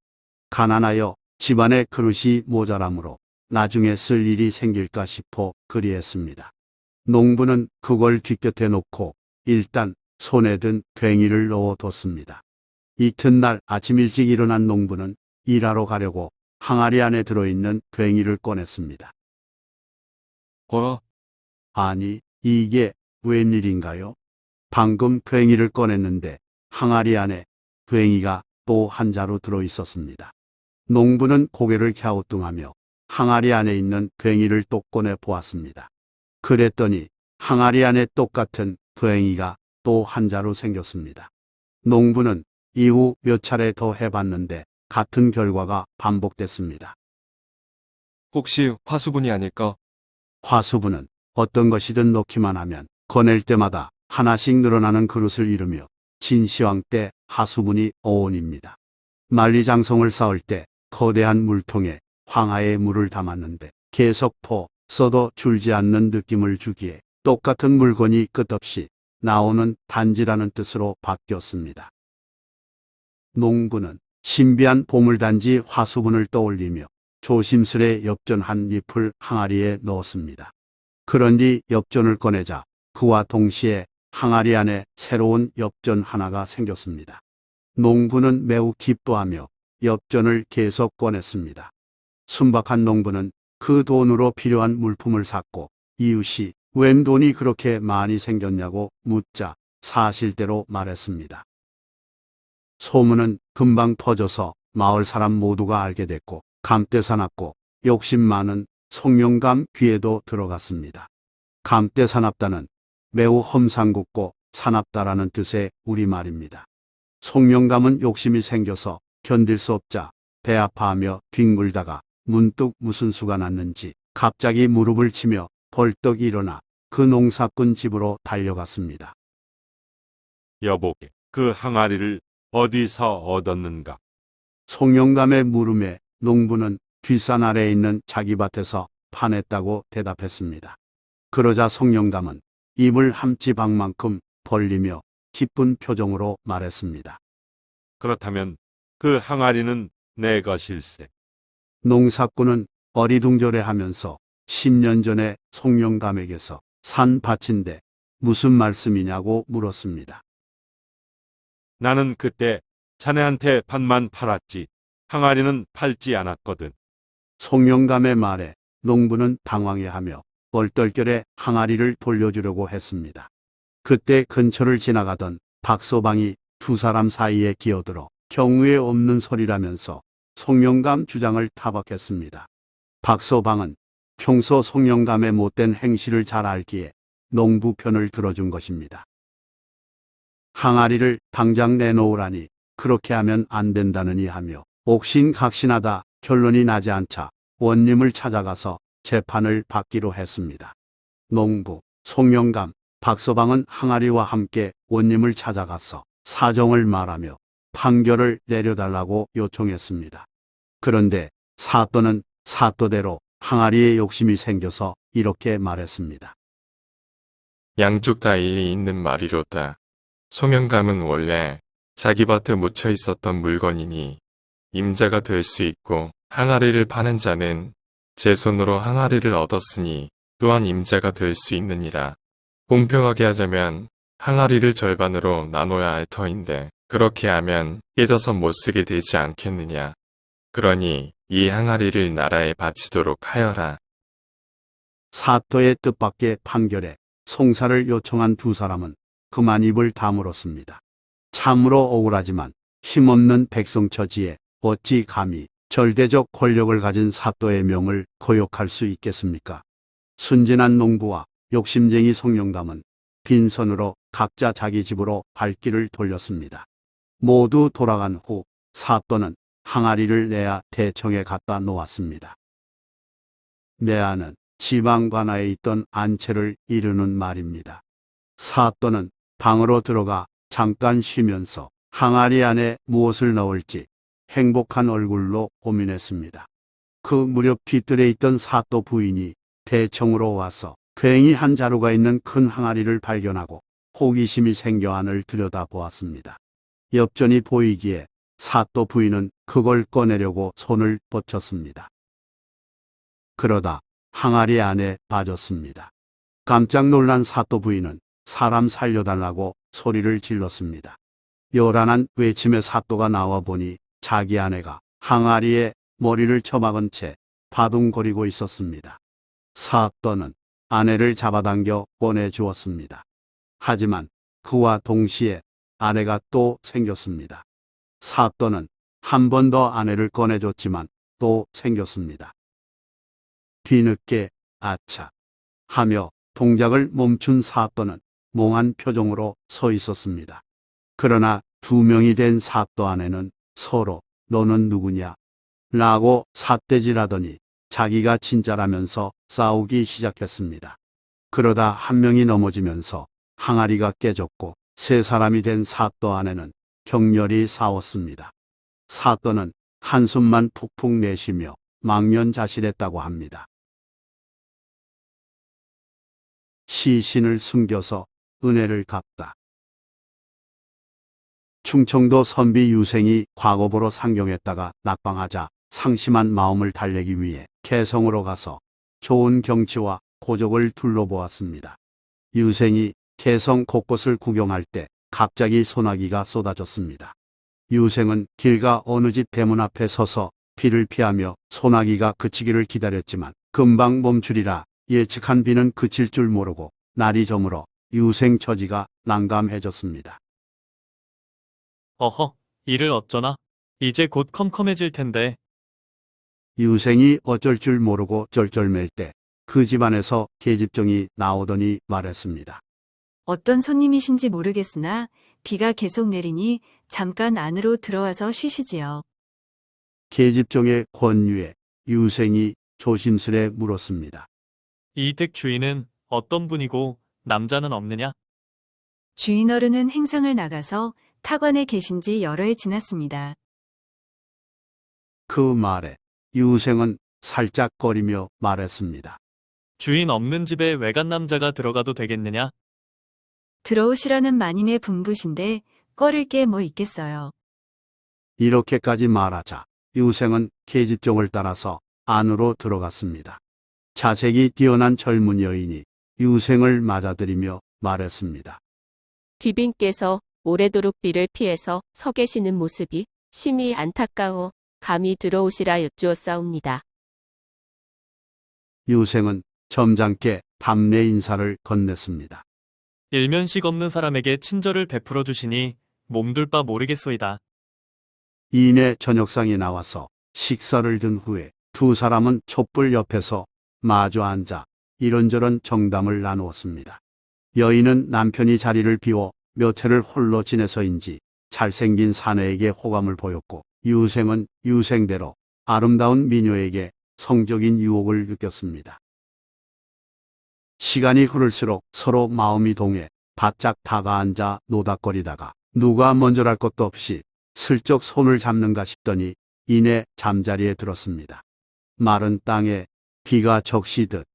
가난하여 집안에 그릇이 모자라므로 나중에 쓸 일이 생길까 싶어 그리했습니다. 농부는 그걸 뒷곁에 놓고 일단 손에 든 괭이를 넣어뒀습니다. 이튿날 아침 일찍 일어난 농부는 일하러 가려고 항아리 안에 들어있는 괭이를 꺼냈습니다. 아니, 이게 웬일인가요? 방금 괭이를 꺼냈는데 항아리 안에 괭이가 또 한 자루 들어있었습니다. 농부는 고개를 갸우뚱하며 항아리 안에 있는 괭이를 또 꺼내 보았습니다. 그랬더니 항아리 안에 똑같은 괭이가 또 한 자루 생겼습니다. 농부는 이후 몇 차례 더 해봤는데 같은 결과가 반복됐습니다. 혹시 화수분이 아닐까? 화수분은 어떤 것이든 넣기만 하면 꺼낼 때마다 하나씩 늘어나는 그릇을 이루며 진시황 때 하수분이 어원입니다. 만리장성을 쌓을 때 거대한 물통에 황하의 물을 담았는데 계속 써도 줄지 않는 느낌을 주기에 똑같은 물건이 끝없이 나오는 단지라는 뜻으로 바뀌었습니다. 농부는 신비한 보물단지 화수분을 떠올리며 조심스레 엽전 한 잎을 항아리에 넣었습니다. 그런 뒤 엽전을 꺼내자 그와 동시에 항아리 안에 새로운 엽전 하나가 생겼습니다. 농부는 매우 기뻐하며 엽전을 계속 꺼냈습니다. 순박한 농부는 그 돈으로 필요한 물품을 샀고 이웃이 웬 돈이 그렇게 많이 생겼냐고 묻자 사실대로 말했습니다. 소문은 금방 퍼져서 마을 사람 모두가 알게 됐고 감대 사납고 욕심 많은 송영감 귀에도 들어갔습니다. 감대 사납다는 매우 험상궂고 사납다라는 뜻의 우리말입니다. 송영감은 욕심이 생겨서 견딜 수 없자 배 아파하며 뒹굴다가 문득 무슨 수가 났는지 갑자기 무릎을 치며 벌떡 일어나 그 농사꾼 집으로 달려갔습니다. 여보게, 그 항아리를 어디서 얻었는가? 송영감의 물음에 농부는 뒷산 아래에 있는 자기 밭에서 파냈다고 대답했습니다. 그러자 송영감은 입을 함지박만큼 벌리며 기쁜 표정으로 말했습니다. 그렇다면 그 항아리는 내 것일세. 농사꾼은 어리둥절해하면서 10년 전에 송영감에게서 산 밭인데 무슨 말씀이냐고 물었습니다. 나는 그때 자네한테 밭만 팔았지 항아리는 팔지 않았거든. 송영감의 말에 농부는 당황해하며 얼떨결에 항아리를 돌려주려고 했습니다. 그때 근처를 지나가던 박서방이 두 사람 사이에 기어들어 경우에 없는 소리라면서 송영감 주장을 타박했습니다. 박서방은 평소 송영감의 못된 행실을 잘 알기에 농부 편을 들어준 것입니다. 항아리를 당장 내놓으라니 그렇게 하면 안 된다느니 하며 옥신각신하다 결론이 나지 않자 원님을 찾아가서 재판을 받기로 했습니다. 농부, 송영감, 박서방은 항아리와 함께 원님을 찾아가서 사정을 말하며 판결을 내려달라고 요청했습니다. 그런데 사또는 사또대로 항아리에 욕심이 생겨서 이렇게 말했습니다. 양쪽 다 일리 있는 말이로다. 송영감은 원래 자기 밭에 묻혀 있었던 물건이니 임자가 될 수 있고 항아리를 파는 자는 제 손으로 항아리를 얻었으니 또한 임자가 될 수 있느니라. 공평하게 하자면 항아리를 절반으로 나눠야 할 터인데 그렇게 하면 깨져서 못 쓰게 되지 않겠느냐. 그러니 이 항아리를 나라에 바치도록 하여라. 사또의 뜻밖의 판결에 송사를 요청한 두 사람은 그만 입을 다물었습니다. 참으로 억울하지만 힘없는 백성처지에 어찌 감히 절대적 권력을 가진 사또의 명을 거역할 수 있겠습니까? 순진한 농부와 욕심쟁이 송영감은 빈손으로 각자 자기 집으로 발길을 돌렸습니다. 모두 돌아간 후 사또는 항아리를 내야 대청에 갖다 놓았습니다. 내아는 지방관아에 있던 안채를 이르는 말입니다. 사또는 방으로 들어가 잠깐 쉬면서 항아리 안에 무엇을 넣을지 행복한 얼굴로 고민했습니다. 그 무렵 뒤뜰에 있던 사또 부인이 대청으로 와서 괭이 한 자루가 있는 큰 항아리를 발견하고 호기심이 생겨 안을 들여다보았습니다. 엽전이 보이기에 사또 부인은 그걸 꺼내려고 손을 뻗쳤습니다. 그러다 항아리 안에 빠졌습니다. 깜짝 놀란 사또 부인은 사람 살려달라고 소리를 질렀습니다. 요란한 외침의 사또가 나와 보니 자기 아내가 항아리에 머리를 처박은 채 바둥거리고 있었습니다. 사또는 아내를 잡아당겨 꺼내주었습니다. 하지만 그와 동시에 아내가 또 생겼습니다. 사또는 한 번 더 아내를 꺼내줬지만 또 생겼습니다. 뒤늦게 아차 하며 동작을 멈춘 사또는 몽한 표정으로 서 있었습니다. 그러나 두 명이 된 사또 아내는 서로 너는 누구냐? 라고 삿대질하더니 자기가 진짜라면서 싸우기 시작했습니다. 그러다 한 명이 넘어지면서 항아리가 깨졌고 세 사람이 된 사또 아내는 격렬히 싸웠습니다. 사또는 한숨만 푹푹 내쉬며 망연자실했다고 합니다. 시신을 숨겨서 은혜를 갚다. 충청도 선비 유생이 과거보로 상경했다가 낙방하자 상심한 마음을 달래기 위해 개성으로 가서 좋은 경치와 고적을 둘러보았습니다. 유생이 개성 곳곳을 구경할 때 갑자기 소나기가 쏟아졌습니다. 유생은 길가 어느 집 대문 앞에 서서 비를 피하며 소나기가 그치기를 기다렸지만 금방 멈추리라 예측한 비는 그칠 줄 모르고 날이 저물어 유생 처지가 난감해졌습니다. 어허, 이를 어쩌나? 이제 곧 컴컴해질 텐데. 유생이 어쩔 줄 모르고 쩔쩔맬 때 그 집안에서 계집종이 나오더니 말했습니다. 어떤 손님이신지 모르겠으나 비가 계속 내리니 잠깐 안으로 들어와서 쉬시지요. 계집종의 권유에 유생이 조심스레 물었습니다. 이 댁 주인은 어떤 분이고 남자는 없느냐? 주인 어른은 행상을 나가서 타관에 계신 지 여러 해 지났습니다. 그 말에 유생은 살짝거리며 말했습니다. 주인 없는 집에 외간 남자가 들어가도 되겠느냐? 들어오시라는 마님의 분부신데 꺼릴 게 뭐 있겠어요. 이렇게까지 말하자 유생은 계집종을 따라서 안으로 들어갔습니다. 자색이 뛰어난 젊은 여인이 유생을 맞아들이며 말했습니다. 귀빈께서 오래도록 비를 피해서 서 계시는 모습이 심히 안타까워 감히 들어오시라 여쭈었사옵니다. 유생은 점잖게 담내 인사를 건넸습니다. 일면식 없는 사람에게 친절을 베풀어 주시니 몸둘 바 모르겠소이다. 이내 저녁상이 나와서 식사를 든 후에 두 사람은 촛불 옆에서 마주 앉아 이런저런 정담을 나누었습니다. 여인은 남편이 자리를 비워 몇 해를 홀로 지내서인지 잘생긴 사내에게 호감을 보였고 유생은 유생대로 아름다운 미녀에게 성적인 유혹을 느꼈습니다. 시간이 흐를수록 서로 마음이 동해 바짝 다가앉아 노닥거리다가 누가 먼저랄 것도 없이 슬쩍 손을 잡는가 싶더니 이내 잠자리에 들었습니다. 마른 땅에 비가 적시듯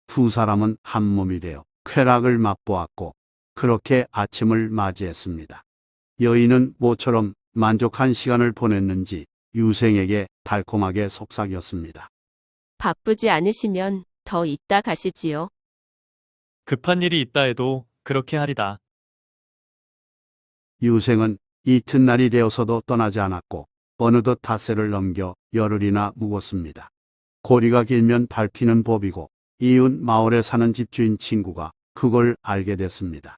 두 사람은 한 몸이 되어 쾌락을 맛보았고 그렇게 아침을 맞이했습니다. 여인은 모처럼 만족한 시간을 보냈는지 유생에게 달콤하게 속삭였습니다. 바쁘지 않으시면 더 있다 가시지요. 급한 일이 있다 해도 그렇게 하리다. 유생은 이튿날이 되어서도 떠나지 않았고 어느덧 닷새를 넘겨 열흘이나 묵었습니다. 고리가 길면 밟히는 법이고 이웃 마을에 사는 집주인 친구가 그걸 알게 됐습니다.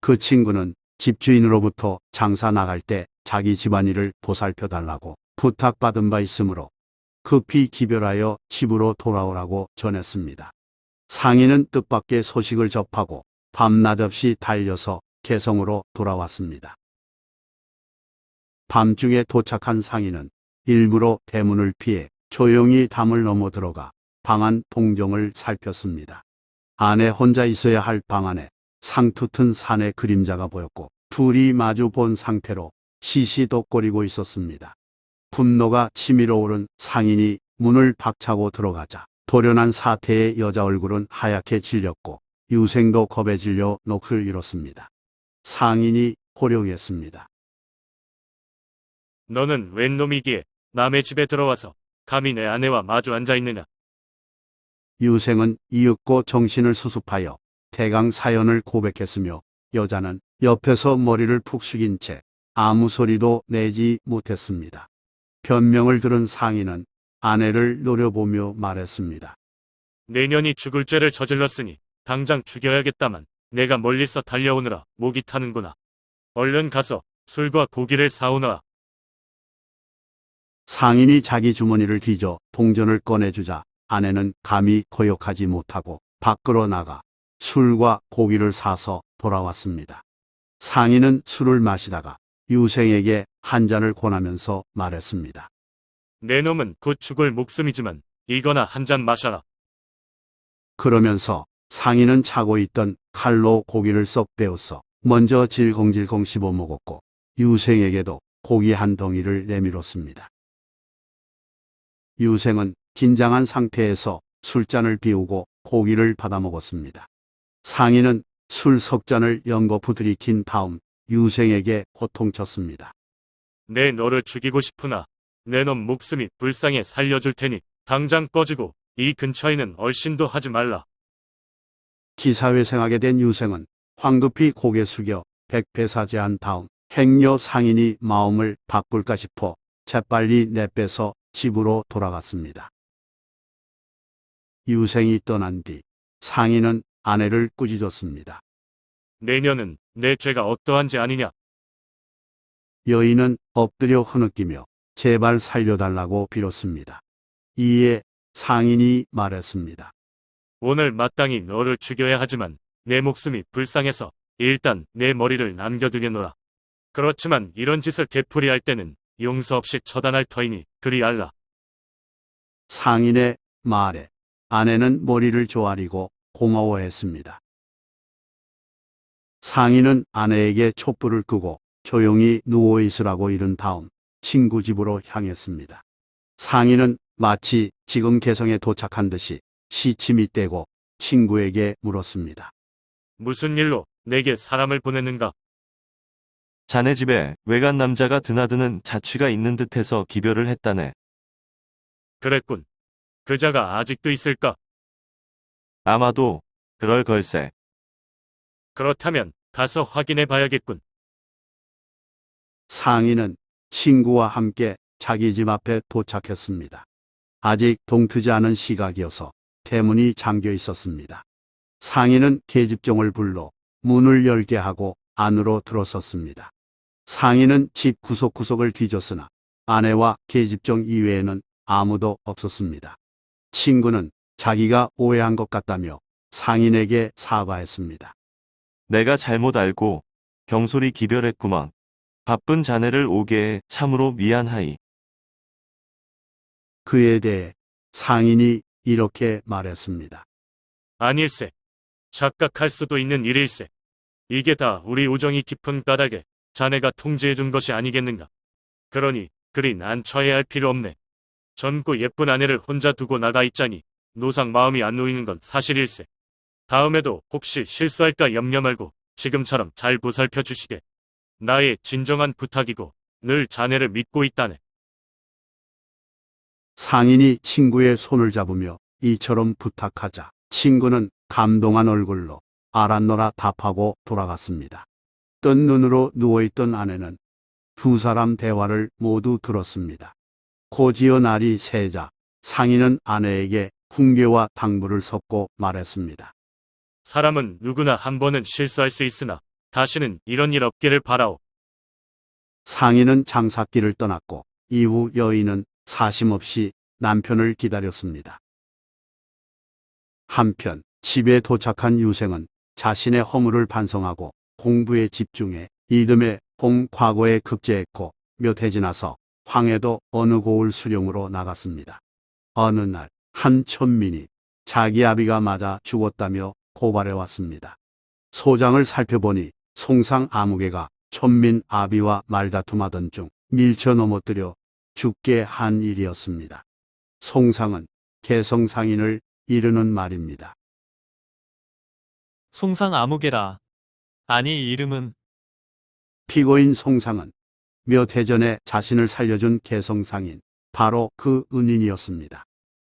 그 친구는 집주인으로부터 장사 나갈 때 자기 집안일을 보살펴 달라고 부탁받은 바 있으므로 급히 기별하여 집으로 돌아오라고 전했습니다. 상인은 뜻밖의 소식을 접하고 밤낮없이 달려서 개성으로 돌아왔습니다. 밤중에 도착한 상인은 일부러 대문을 피해 조용히 담을 넘어 들어가 방 안 동정을 살폈습니다. 안에 혼자 있어야 할 방 안에 상투튼 산의 그림자가 보였고 둘이 마주 본 상태로 시시덕거리고 있었습니다. 분노가 치밀어 오른 상인이 문을 박차고 들어가자 돌연한 사태의 여자 얼굴은 하얗게 질렸고 유생도 겁에 질려 넋을 잃었습니다. 상인이 호령했습니다. 너는 웬 놈이기에 남의 집에 들어와서 감히 내 아내와 마주 앉아 있느냐? 유생은 이윽고 정신을 수습하여 대강 사연을 고백했으며 여자는 옆에서 머리를 푹 숙인 채 아무 소리도 내지 못했습니다. 변명을 들은 상인은 아내를 노려보며 말했습니다. 내년이 죽을 죄를 저질렀으니 당장 죽여야겠다만 내가 멀리서 달려오느라 목이 타는구나. 얼른 가서 술과 고기를 사오너라. 상인이 자기 주머니를 뒤져 동전을 꺼내주자 아내는 감히 거역하지 못하고 밖으로 나가 술과 고기를 사서 돌아왔습니다. 상인은 술을 마시다가 유생에게 한 잔을 권하면서 말했습니다. 내 놈은 곧 죽을 목숨이지만 이거나 한 잔 마셔라. 그러면서 상인은 차고 있던 칼로 고기를 썩 베어서 먼저 질겅질겅 씹어 먹었고 유생에게도 고기 한 덩이를 내밀었습니다. 유생은 긴장한 상태에서 술잔을 비우고 고기를 받아 먹었습니다. 상인은 술 석 잔을 연거푸 들이킨 다음 유생에게 호통쳤습니다. 내 너를 죽이고 싶으나 내 놈 목숨이 불쌍해 살려줄 테니 당장 꺼지고 이 근처에는 얼씬도 하지 말라. 기사회생하게 된 유생은 황급히 고개 숙여 백패사제한 다음 행여 상인이 마음을 바꿀까 싶어 재빨리 내빼서 집으로 돌아갔습니다. 유생이 떠난 뒤 상인은 아내를 꾸짖었습니다. 내년은 내 죄가 어떠한지 아니냐. 여인은 엎드려 흐느끼며 제발 살려달라고 빌었습니다. 이에 상인이 말했습니다. 오늘 마땅히 너를 죽여야 하지만 내 목숨이 불쌍해서 일단 내 머리를 남겨두겠노라. 그렇지만 이런 짓을 되풀이할 때는 용서 없이 처단할 터이니 그리 알라. 상인의 말에 아내는 머리를 조아리고 고마워했습니다. 상인은 아내에게 촛불을 끄고 조용히 누워있으라고 이른 다음 친구 집으로 향했습니다. 상인은 마치 지금 개성에 도착한 듯이 시침이 떼고 친구에게 물었습니다. 무슨 일로 내게 사람을 보냈는가? 자네 집에 외간 남자가 드나드는 자취가 있는 듯해서 기별을 했다네. 그랬군. 그자가 아직도 있을까? 아마도 그럴 걸세. 그렇다면 가서 확인해 봐야겠군. 상인은 친구와 함께 자기 집 앞에 도착했습니다. 아직 동트지 않은 시각이어서 대문이 잠겨 있었습니다. 상인은 계집종을 불러 문을 열게 하고 안으로 들어섰습니다. 상인은 집 구석구석을 뒤졌으나 아내와 계집종 이외에는 아무도 없었습니다. 친구는 자기가 오해한 것 같다며 상인에게 사과했습니다. 내가 잘못 알고 경솔히 기별했구먼. 바쁜 자네를 오게 해 참으로 미안하이. 그에 대해 상인이 이렇게 말했습니다. 아닐세. 착각할 수도 있는 일일세. 이게 다 우리 우정이 깊은 까닭에 자네가 통제해준 것이 아니겠는가. 그러니 그리 난처해 할 필요 없네. 젊고 예쁜 아내를 혼자 두고 나가 있자니 노상 마음이 안 놓이는 건 사실일세. 다음에도 혹시 실수할까 염려 말고 지금처럼 잘 보살펴 주시게. 나의 진정한 부탁이고 늘 자네를 믿고 있다네. 상인이 친구의 손을 잡으며 이처럼 부탁하자 친구는 감동한 얼굴로 알았노라 답하고 돌아갔습니다. 뜬 눈으로 누워있던 아내는 두 사람 대화를 모두 들었습니다. 곧이어 날이 새자 상인은 아내에게 훈계와 당부를 섞고 말했습니다. 사람은 누구나 한 번은 실수할 수 있으나 다시는 이런 일 없기를 바라오. 상인은 장사길을 떠났고 이후 여인은 사심없이 남편을 기다렸습니다. 한편 집에 도착한 유생은 자신의 허물을 반성하고 공부에 집중해 이듬해 봄 과거에 급제했고 몇 해 지나서 황해도 어느 고을 수령으로 나갔습니다. 어느 날 한 촌민이 자기 아비가 맞아 죽었다며 고발해 왔습니다. 소장을 살펴보니 송상 아무개가 촌민 아비와 말다툼하던 중 밀쳐 넘어뜨려 죽게 한 일이었습니다. 송상은 개성상인을 이르는 말입니다. 송상 아무개라. 아니 이 이름은 피고인 송상은 몇 해 전에 자신을 살려준 개성상인 바로 그 은인이었습니다.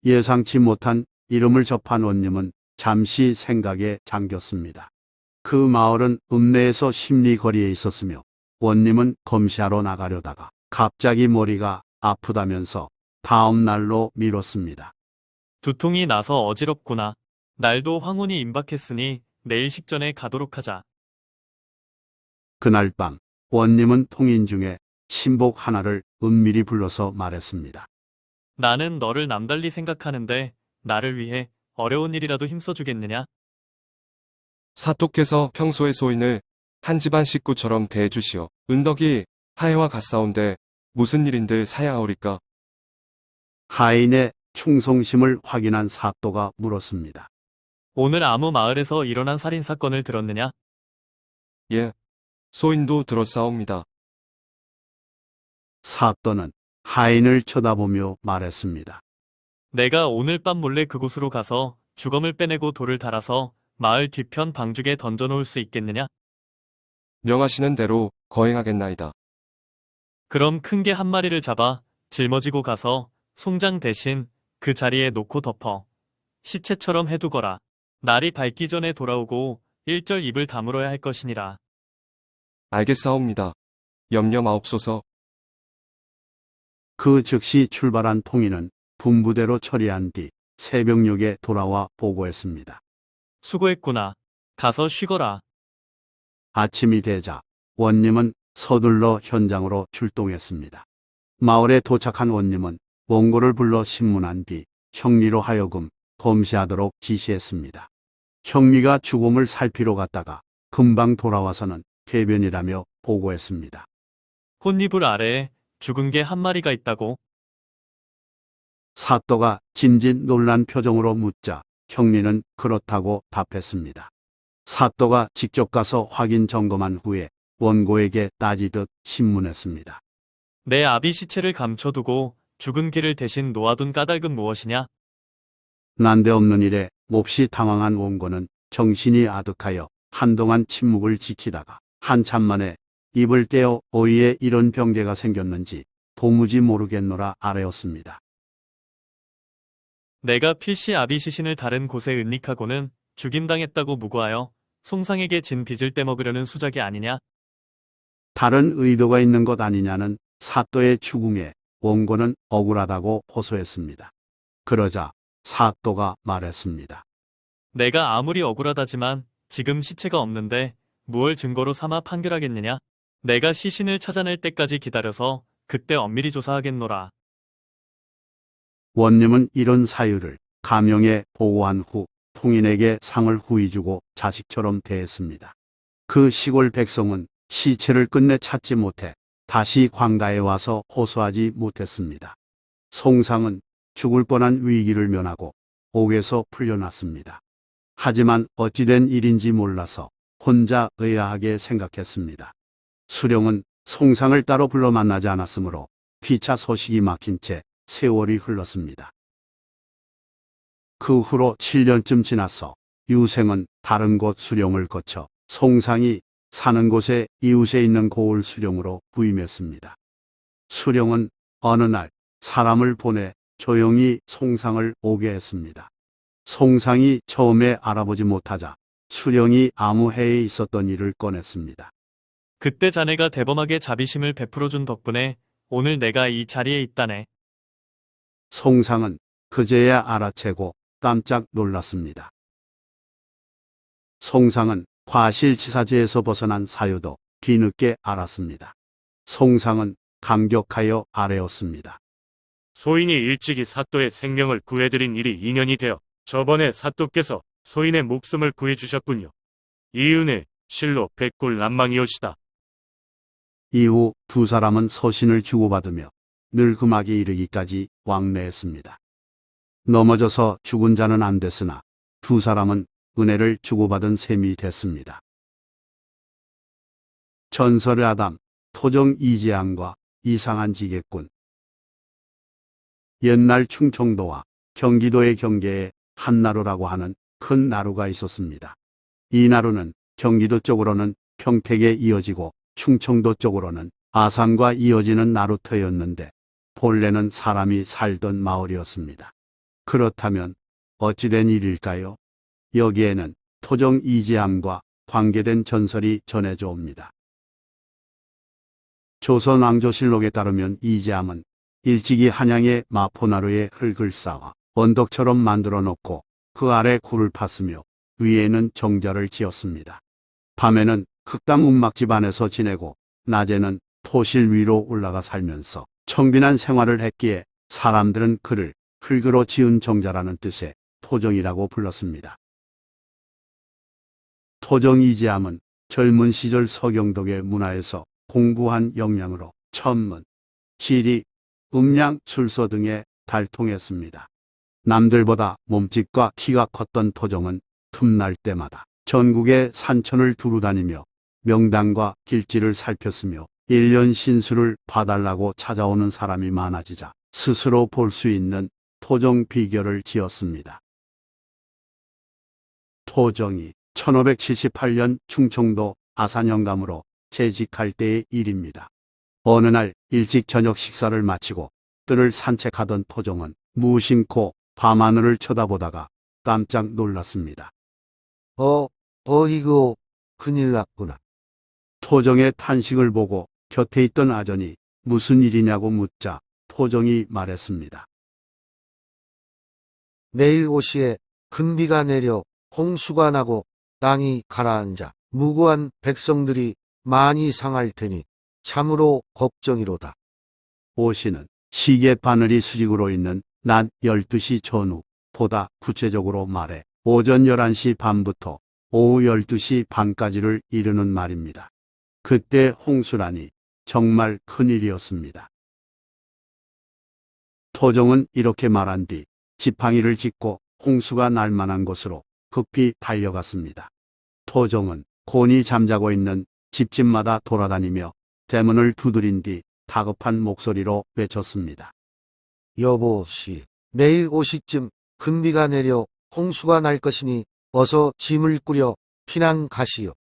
예상치 못한 이름을 접한 원님은 잠시 생각에 잠겼습니다. 그 마을은 읍내에서 십리거리에 있었으며 원님은 검시하러 나가려다가 갑자기 머리가 아프다면서 다음 날로 미뤘습니다. 두통이 나서 어지럽구나. 날도 황혼이 임박했으니 내일 식전에 가도록 하자. 그날 밤 원님은 통인 중에 신복 하나를 은밀히 불러서 말했습니다. 나는 너를 남달리 생각하는데 나를 위해 어려운 일이라도 힘써주겠느냐? 사또께서 평소에 소인을 한 집안 식구처럼 대해주시오. 은덕이 하해와 같사온데 무슨 일인들 사야하오리까? 하인의 충성심을 확인한 사또가 물었습니다. 오늘 아무 마을에서 일어난 살인사건을 들었느냐? 예. 소인도 들었사옵니다. 사또는 하인을 쳐다보며 말했습니다. 내가 오늘 밤 몰래 그곳으로 가서 주검을 빼내고 돌을 달아서 마을 뒤편 방죽에 던져놓을 수 있겠느냐? 명하시는 대로 거행하겠나이다. 그럼 큰 개 한 마리를 잡아 짊어지고 가서 송장 대신 그 자리에 놓고 덮어 시체처럼 해두거라. 날이 밝기 전에 돌아오고 일절 입을 다물어야 할 것이니라. 알겠사옵니다. 염려 마옵소서. 그 즉시 출발한 통인은 분부대로 처리한 뒤 새벽녘에 돌아와 보고했습니다. 수고했구나. 가서 쉬거라. 아침이 되자 원님은 서둘러 현장으로 출동했습니다. 마을에 도착한 원님은 원고를 불러 신문한 뒤 형리로 하여금 검시하도록 지시했습니다. 형리가 죽음을 살피러 갔다가 금방 돌아와서는 쾌변이라며 보고했습니다. 혼이불 아래에 죽은 개 한 마리가 있다고. 사또가 짐짓 놀란 표정으로 묻자 형리는 그렇다고 답했습니다. 사또가 직접 가서 확인 점검한 후에 원고에게 따지듯 신문했습니다. 내 아비 시체를 감춰두고 죽은 개를 대신 놓아둔 까닭은 무엇이냐? 난데없는 일에 몹시 당황한 원고는 정신이 아득하여 한동안 침묵을 지키다가 한참 만에 입을 떼어 어이에 이런 병재가 생겼는지 도무지 모르겠노라 아뢰었습니다. 내가 필시 아비 시신을 다른 곳에 은닉하고는 죽임당했다고 무고하여 송상에게 진 빚을 떼먹으려는 수작이 아니냐? 다른 의도가 있는 것 아니냐는 사또의 추궁에 원고는 억울하다고 호소했습니다. 그러자 사또가 말했습니다. 내가 아무리 억울하다지만 지금 시체가 없는데 무얼 증거로 삼아 판결하겠느냐? 내가 시신을 찾아낼 때까지 기다려서 그때 엄밀히 조사하겠노라. 원님은 이런 사유를 감영에 보고한 후 통인에게 상을 후히 주고 자식처럼 대했습니다. 그 시골 백성은 시체를 끝내 찾지 못해 다시 광가에 와서 호소하지 못했습니다. 송상은 죽을 뻔한 위기를 면하고 옥에서 풀려났습니다. 하지만 어찌된 일인지 몰라서 혼자 의아하게 생각했습니다. 수령은 송상을 따로 불러 만나지 않았으므로 피차 소식이 막힌 채 세월이 흘렀습니다. 그 후로 7년쯤 지나서 유생은 다른 곳 수령을 거쳐 송상이 사는 곳에 이웃에 있는 고을 수령으로 부임했습니다. 수령은 어느 날 사람을 보내 조용히 송상을 오게 했습니다. 송상이 처음에 알아보지 못하자 수령이 아무 해에 있었던 일을 꺼냈습니다. 그때 자네가 대범하게 자비심을 베풀어준 덕분에 오늘 내가 이 자리에 있다네. 송상은 그제야 알아채고 깜짝 놀랐습니다. 송상은 과실치사죄에서 벗어난 사유도 뒤늦게 알았습니다. 송상은 감격하여 아뢰었습니다. 소인이 일찍이 사또의 생명을 구해드린 일이 인연이 되어 저번에 사또께서 소인의 목숨을 구해주셨군요. 이 은혜 실로 백골난망이올시다. 이후 두 사람은 서신을 주고받으며 늙음하게 이르기까지 왕래했습니다. 넘어져서 죽은 자는 안 됐으나 두 사람은 은혜를 주고받은 셈이 됐습니다. 전설의 아담, 토종 이재함과 이상한 지게꾼. 옛날 충청도와 경기도의 경계에 한나루라고 하는 큰 나루가 있었습니다. 이 나루는 경기도 쪽으로는 평택에 이어지고 충청도 쪽으로는 아산과 이어지는 나루터였는데 본래는 사람이 살던 마을이었습니다. 그렇다면 어찌된 일일까요? 여기에는 토종 이재함과 관계된 전설이 전해져 옵니다. 조선 왕조실록에 따르면 이재함은 일찍이 한양의 마포나루에 흙을 쌓아 언덕처럼 만들어 놓고 그 아래 굴을 팠으며 위에는 정자를 지었습니다. 밤에는 흙담 움막집 안에서 지내고 낮에는 토실 위로 올라가 살면서 청빈한 생활을 했기에 사람들은 그를 흙으로 지은 정자라는 뜻의 토종이라고 불렀습니다. 토종 이재함은 젊은 시절 서경덕의 문화에서 공부한 역량으로 천문, 지리, 음양, 술서 등에 달통했습니다. 남들보다 몸집과 키가 컸던 토종은 틈날 때마다 전국의 산천을 두루 다니며 명당과 길지를 살폈으며 1년 신수를 봐달라고 찾아오는 사람이 많아지자 스스로 볼 수 있는 토정 비결을 지었습니다. 토정이 1578년 충청도 아산영감으로 재직할 때의 일입니다. 어느 날 일찍 저녁 식사를 마치고 뜰을 산책하던 토정은 무심코 밤하늘을 쳐다보다가 깜짝 놀랐습니다. 이거 큰일 났구나. 토정의 탄식을 보고 곁에 있던 아전이 무슨 일이냐고 묻자 토정이 말했습니다. 내일 오시에 큰 비가 내려 홍수가 나고 땅이 가라앉아 무고한 백성들이 많이 상할 테니 참으로 걱정이로다. 오시는 시계 바늘이 수직으로 있는 낮 12시 전후, 보다 구체적으로 말해 오전 11시 반부터 오후 12시 반까지를 이르는 말입니다. 그때 홍수라니 정말 큰일이었습니다. 토정은 이렇게 말한 뒤 지팡이를 짚고 홍수가 날 만한 곳으로 급히 달려갔습니다. 토정은 곤히 잠자고 있는 집집마다 돌아다니며 대문을 두드린 뒤 다급한 목소리로 외쳤습니다. 여보시, 내일 오시쯤 큰 비가 내려 홍수가 날 것이니 어서 짐을 꾸려 피난 가시오.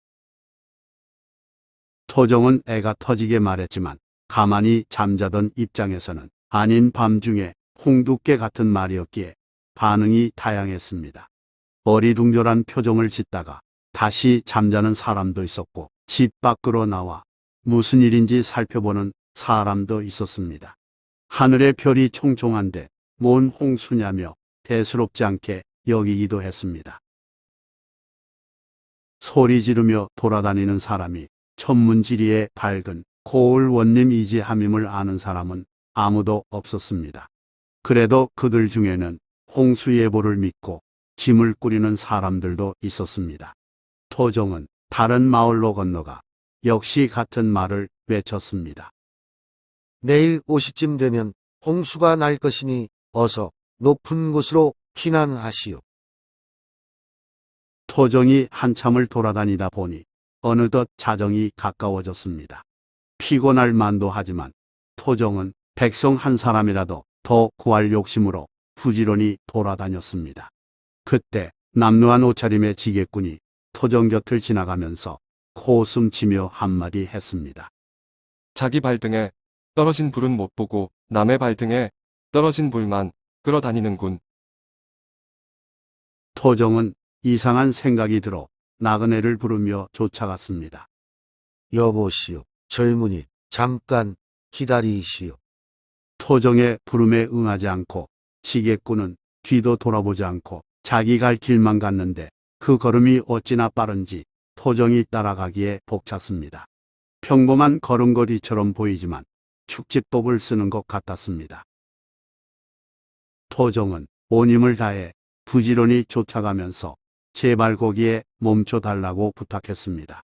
토정은 애가 터지게 말했지만 가만히 잠자던 입장에서는 아닌 밤중에 홍두깨 같은 말이었기에 반응이 다양했습니다. 어리둥절한 표정을 짓다가 다시 잠자는 사람도 있었고 집 밖으로 나와 무슨 일인지 살펴보는 사람도 있었습니다. 하늘의 별이 총총한데 뭔 홍수냐며 대수롭지 않게 여기기도 했습니다. 소리 지르며 돌아다니는 사람이 천문지리의 밝은 고을 원님이지 함임을 아는 사람은 아무도 없었습니다. 그래도 그들 중에는 홍수예보를 믿고 짐을 꾸리는 사람들도 있었습니다. 토정은 다른 마을로 건너가 역시 같은 말을 외쳤습니다. 내일 오시쯤 되면 홍수가 날 것이니 어서 높은 곳으로 피난하시오. 토정이 한참을 돌아다니다 보니 어느덧 자정이 가까워졌습니다. 피곤할 만도 하지만 토정은 백성 한 사람이라도 더 구할 욕심으로 부지런히 돌아다녔습니다. 그때 남루한 옷차림의 지게꾼이 토정 곁을 지나가면서 코웃음치며 한마디 했습니다. 자기 발등에 떨어진 불은 못 보고 남의 발등에 떨어진 불만 끌어다니는군. 토정은 이상한 생각이 들어 나그네를 부르며 쫓아갔습니다. 여보시오, 젊은이, 잠깐 기다리시오. 토정의 부름에 응하지 않고 지게꾼은 뒤도 돌아보지 않고 자기 갈 길만 갔는데 그 걸음이 어찌나 빠른지 토정이 따라가기에 벅찼습니다. 평범한 걸음걸이처럼 보이지만 축지법을 쓰는 것 같았습니다. 토정은 온 힘을 다해 부지런히 쫓아가면서 제발 거기에 멈춰달라고 부탁했습니다.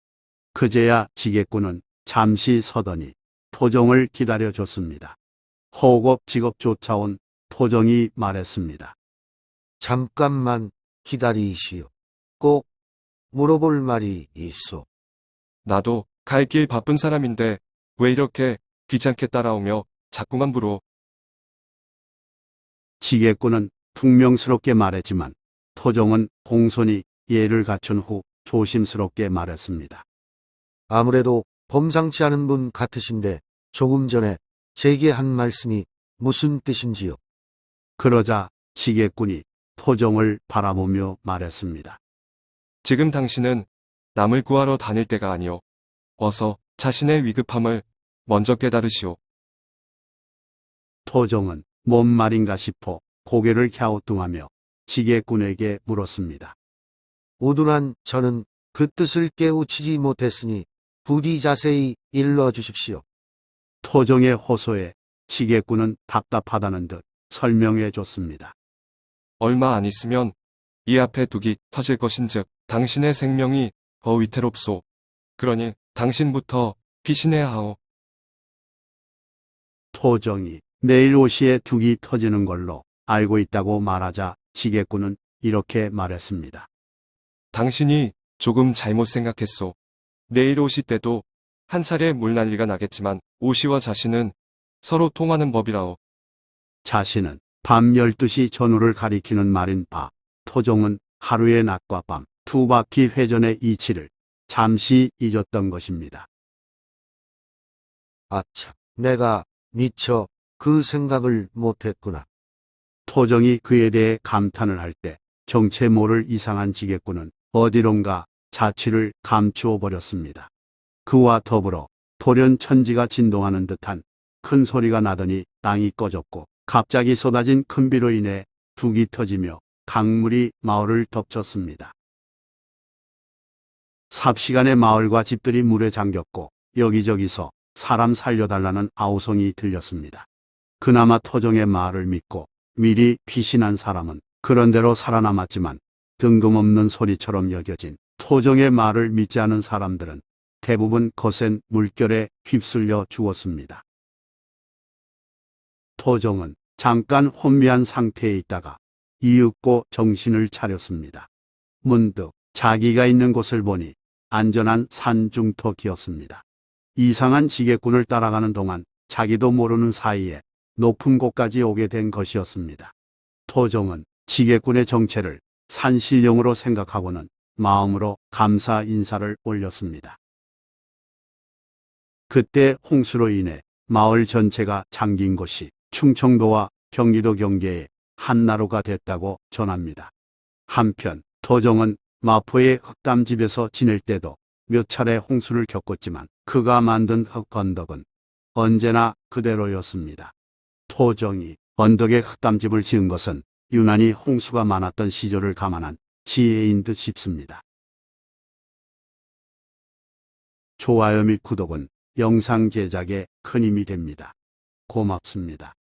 그제야 지게꾼은 잠시 서더니 토정을 기다려줬습니다. 허겁지겁 쫓아온 토정이 말했습니다. 잠깐만 기다리시오. 꼭 물어볼 말이 있어. 나도 갈 길 바쁜 사람인데 왜 이렇게 귀찮게 따라오며 자꾸만 물어. 지게꾼은 퉁명스럽게 말했지만 토정은 공손히 예를 갖춘 후 조심스럽게 말했습니다. 아무래도 범상치 않은 분 같으신데 조금 전에 제게 한 말씀이 무슨 뜻인지요? 그러자 지게꾼이 토정을 바라보며 말했습니다. 지금 당신은 남을 구하러 다닐 때가 아니오. 어서 자신의 위급함을 먼저 깨달으시오. 토정은 뭔 말인가 싶어 고개를 갸우뚱하며 지게꾼에게 물었습니다. 우둔한 저는 그 뜻을 깨우치지 못했으니 부디 자세히 일러주십시오. 토정의 호소에 지게꾼은 답답하다는 듯 설명해 줬습니다. 얼마 안 있으면 이 앞에 둑이 터질 것인즉 당신의 생명이 더 위태롭소. 그러니 당신부터 피신해야 하오. 토정이 내일 오시에 둑이 터지는 걸로 알고 있다고 말하자 지게꾼은 이렇게 말했습니다. 당신이 조금 잘못 생각했소. 내일 오시 때도 한 차례 물난리가 나겠지만 오시와 자신은 서로 통하는 법이라오. 자신은 밤 12시 전후를 가리키는 말인 바, 토종은 하루의 낮과 밤 두 바퀴 회전의 이치를 잠시 잊었던 것입니다. 아차, 내가 미처 그 생각을 못했구나. 토종이 그에 대해 감탄을 할 때 정체 모를 이상한 지게꾼은 어디론가 자취를 감추어 버렸습니다. 그와 더불어 돌연천지가 진동하는 듯한 큰 소리가 나더니 땅이 꺼졌고 갑자기 쏟아진 큰 비로 인해 둑이 터지며 강물이 마을을 덮쳤습니다. 삽시간에 마을과 집들이 물에 잠겼고 여기저기서 사람 살려달라는 아우성이 들렸습니다. 그나마 토종의 말을 믿고 미리 피신한 사람은 그런대로 살아남았지만 뜬금없는 소리처럼 여겨진 토종의 말을 믿지 않은 사람들은 대부분 거센 물결에 휩쓸려 죽었습니다. 토종은 잠깐 혼미한 상태에 있다가 이윽고 정신을 차렸습니다. 문득 자기가 있는 곳을 보니 안전한 산중턱이었습니다. 이상한 지게꾼을 따라가는 동안 자기도 모르는 사이에 높은 곳까지 오게 된 것이었습니다. 토종은 지게꾼의 정체를 산신령으로 생각하고는 마음으로 감사 인사를 올렸습니다. 그때 홍수로 인해 마을 전체가 잠긴 곳이 충청도와 경기도 경계의 한나루가 됐다고 전합니다. 한편 토종은 마포의 흑담집에서 지낼 때도 몇 차례 홍수를 겪었지만 그가 만든 흑언덕은 언제나 그대로였습니다. 토종이 언덕에 흑담집을 지은 것은 유난히 홍수가 많았던 시절을 감안한 지혜인 듯 싶습니다. 좋아요 및 구독은 영상 제작에 큰 힘이 됩니다. 고맙습니다.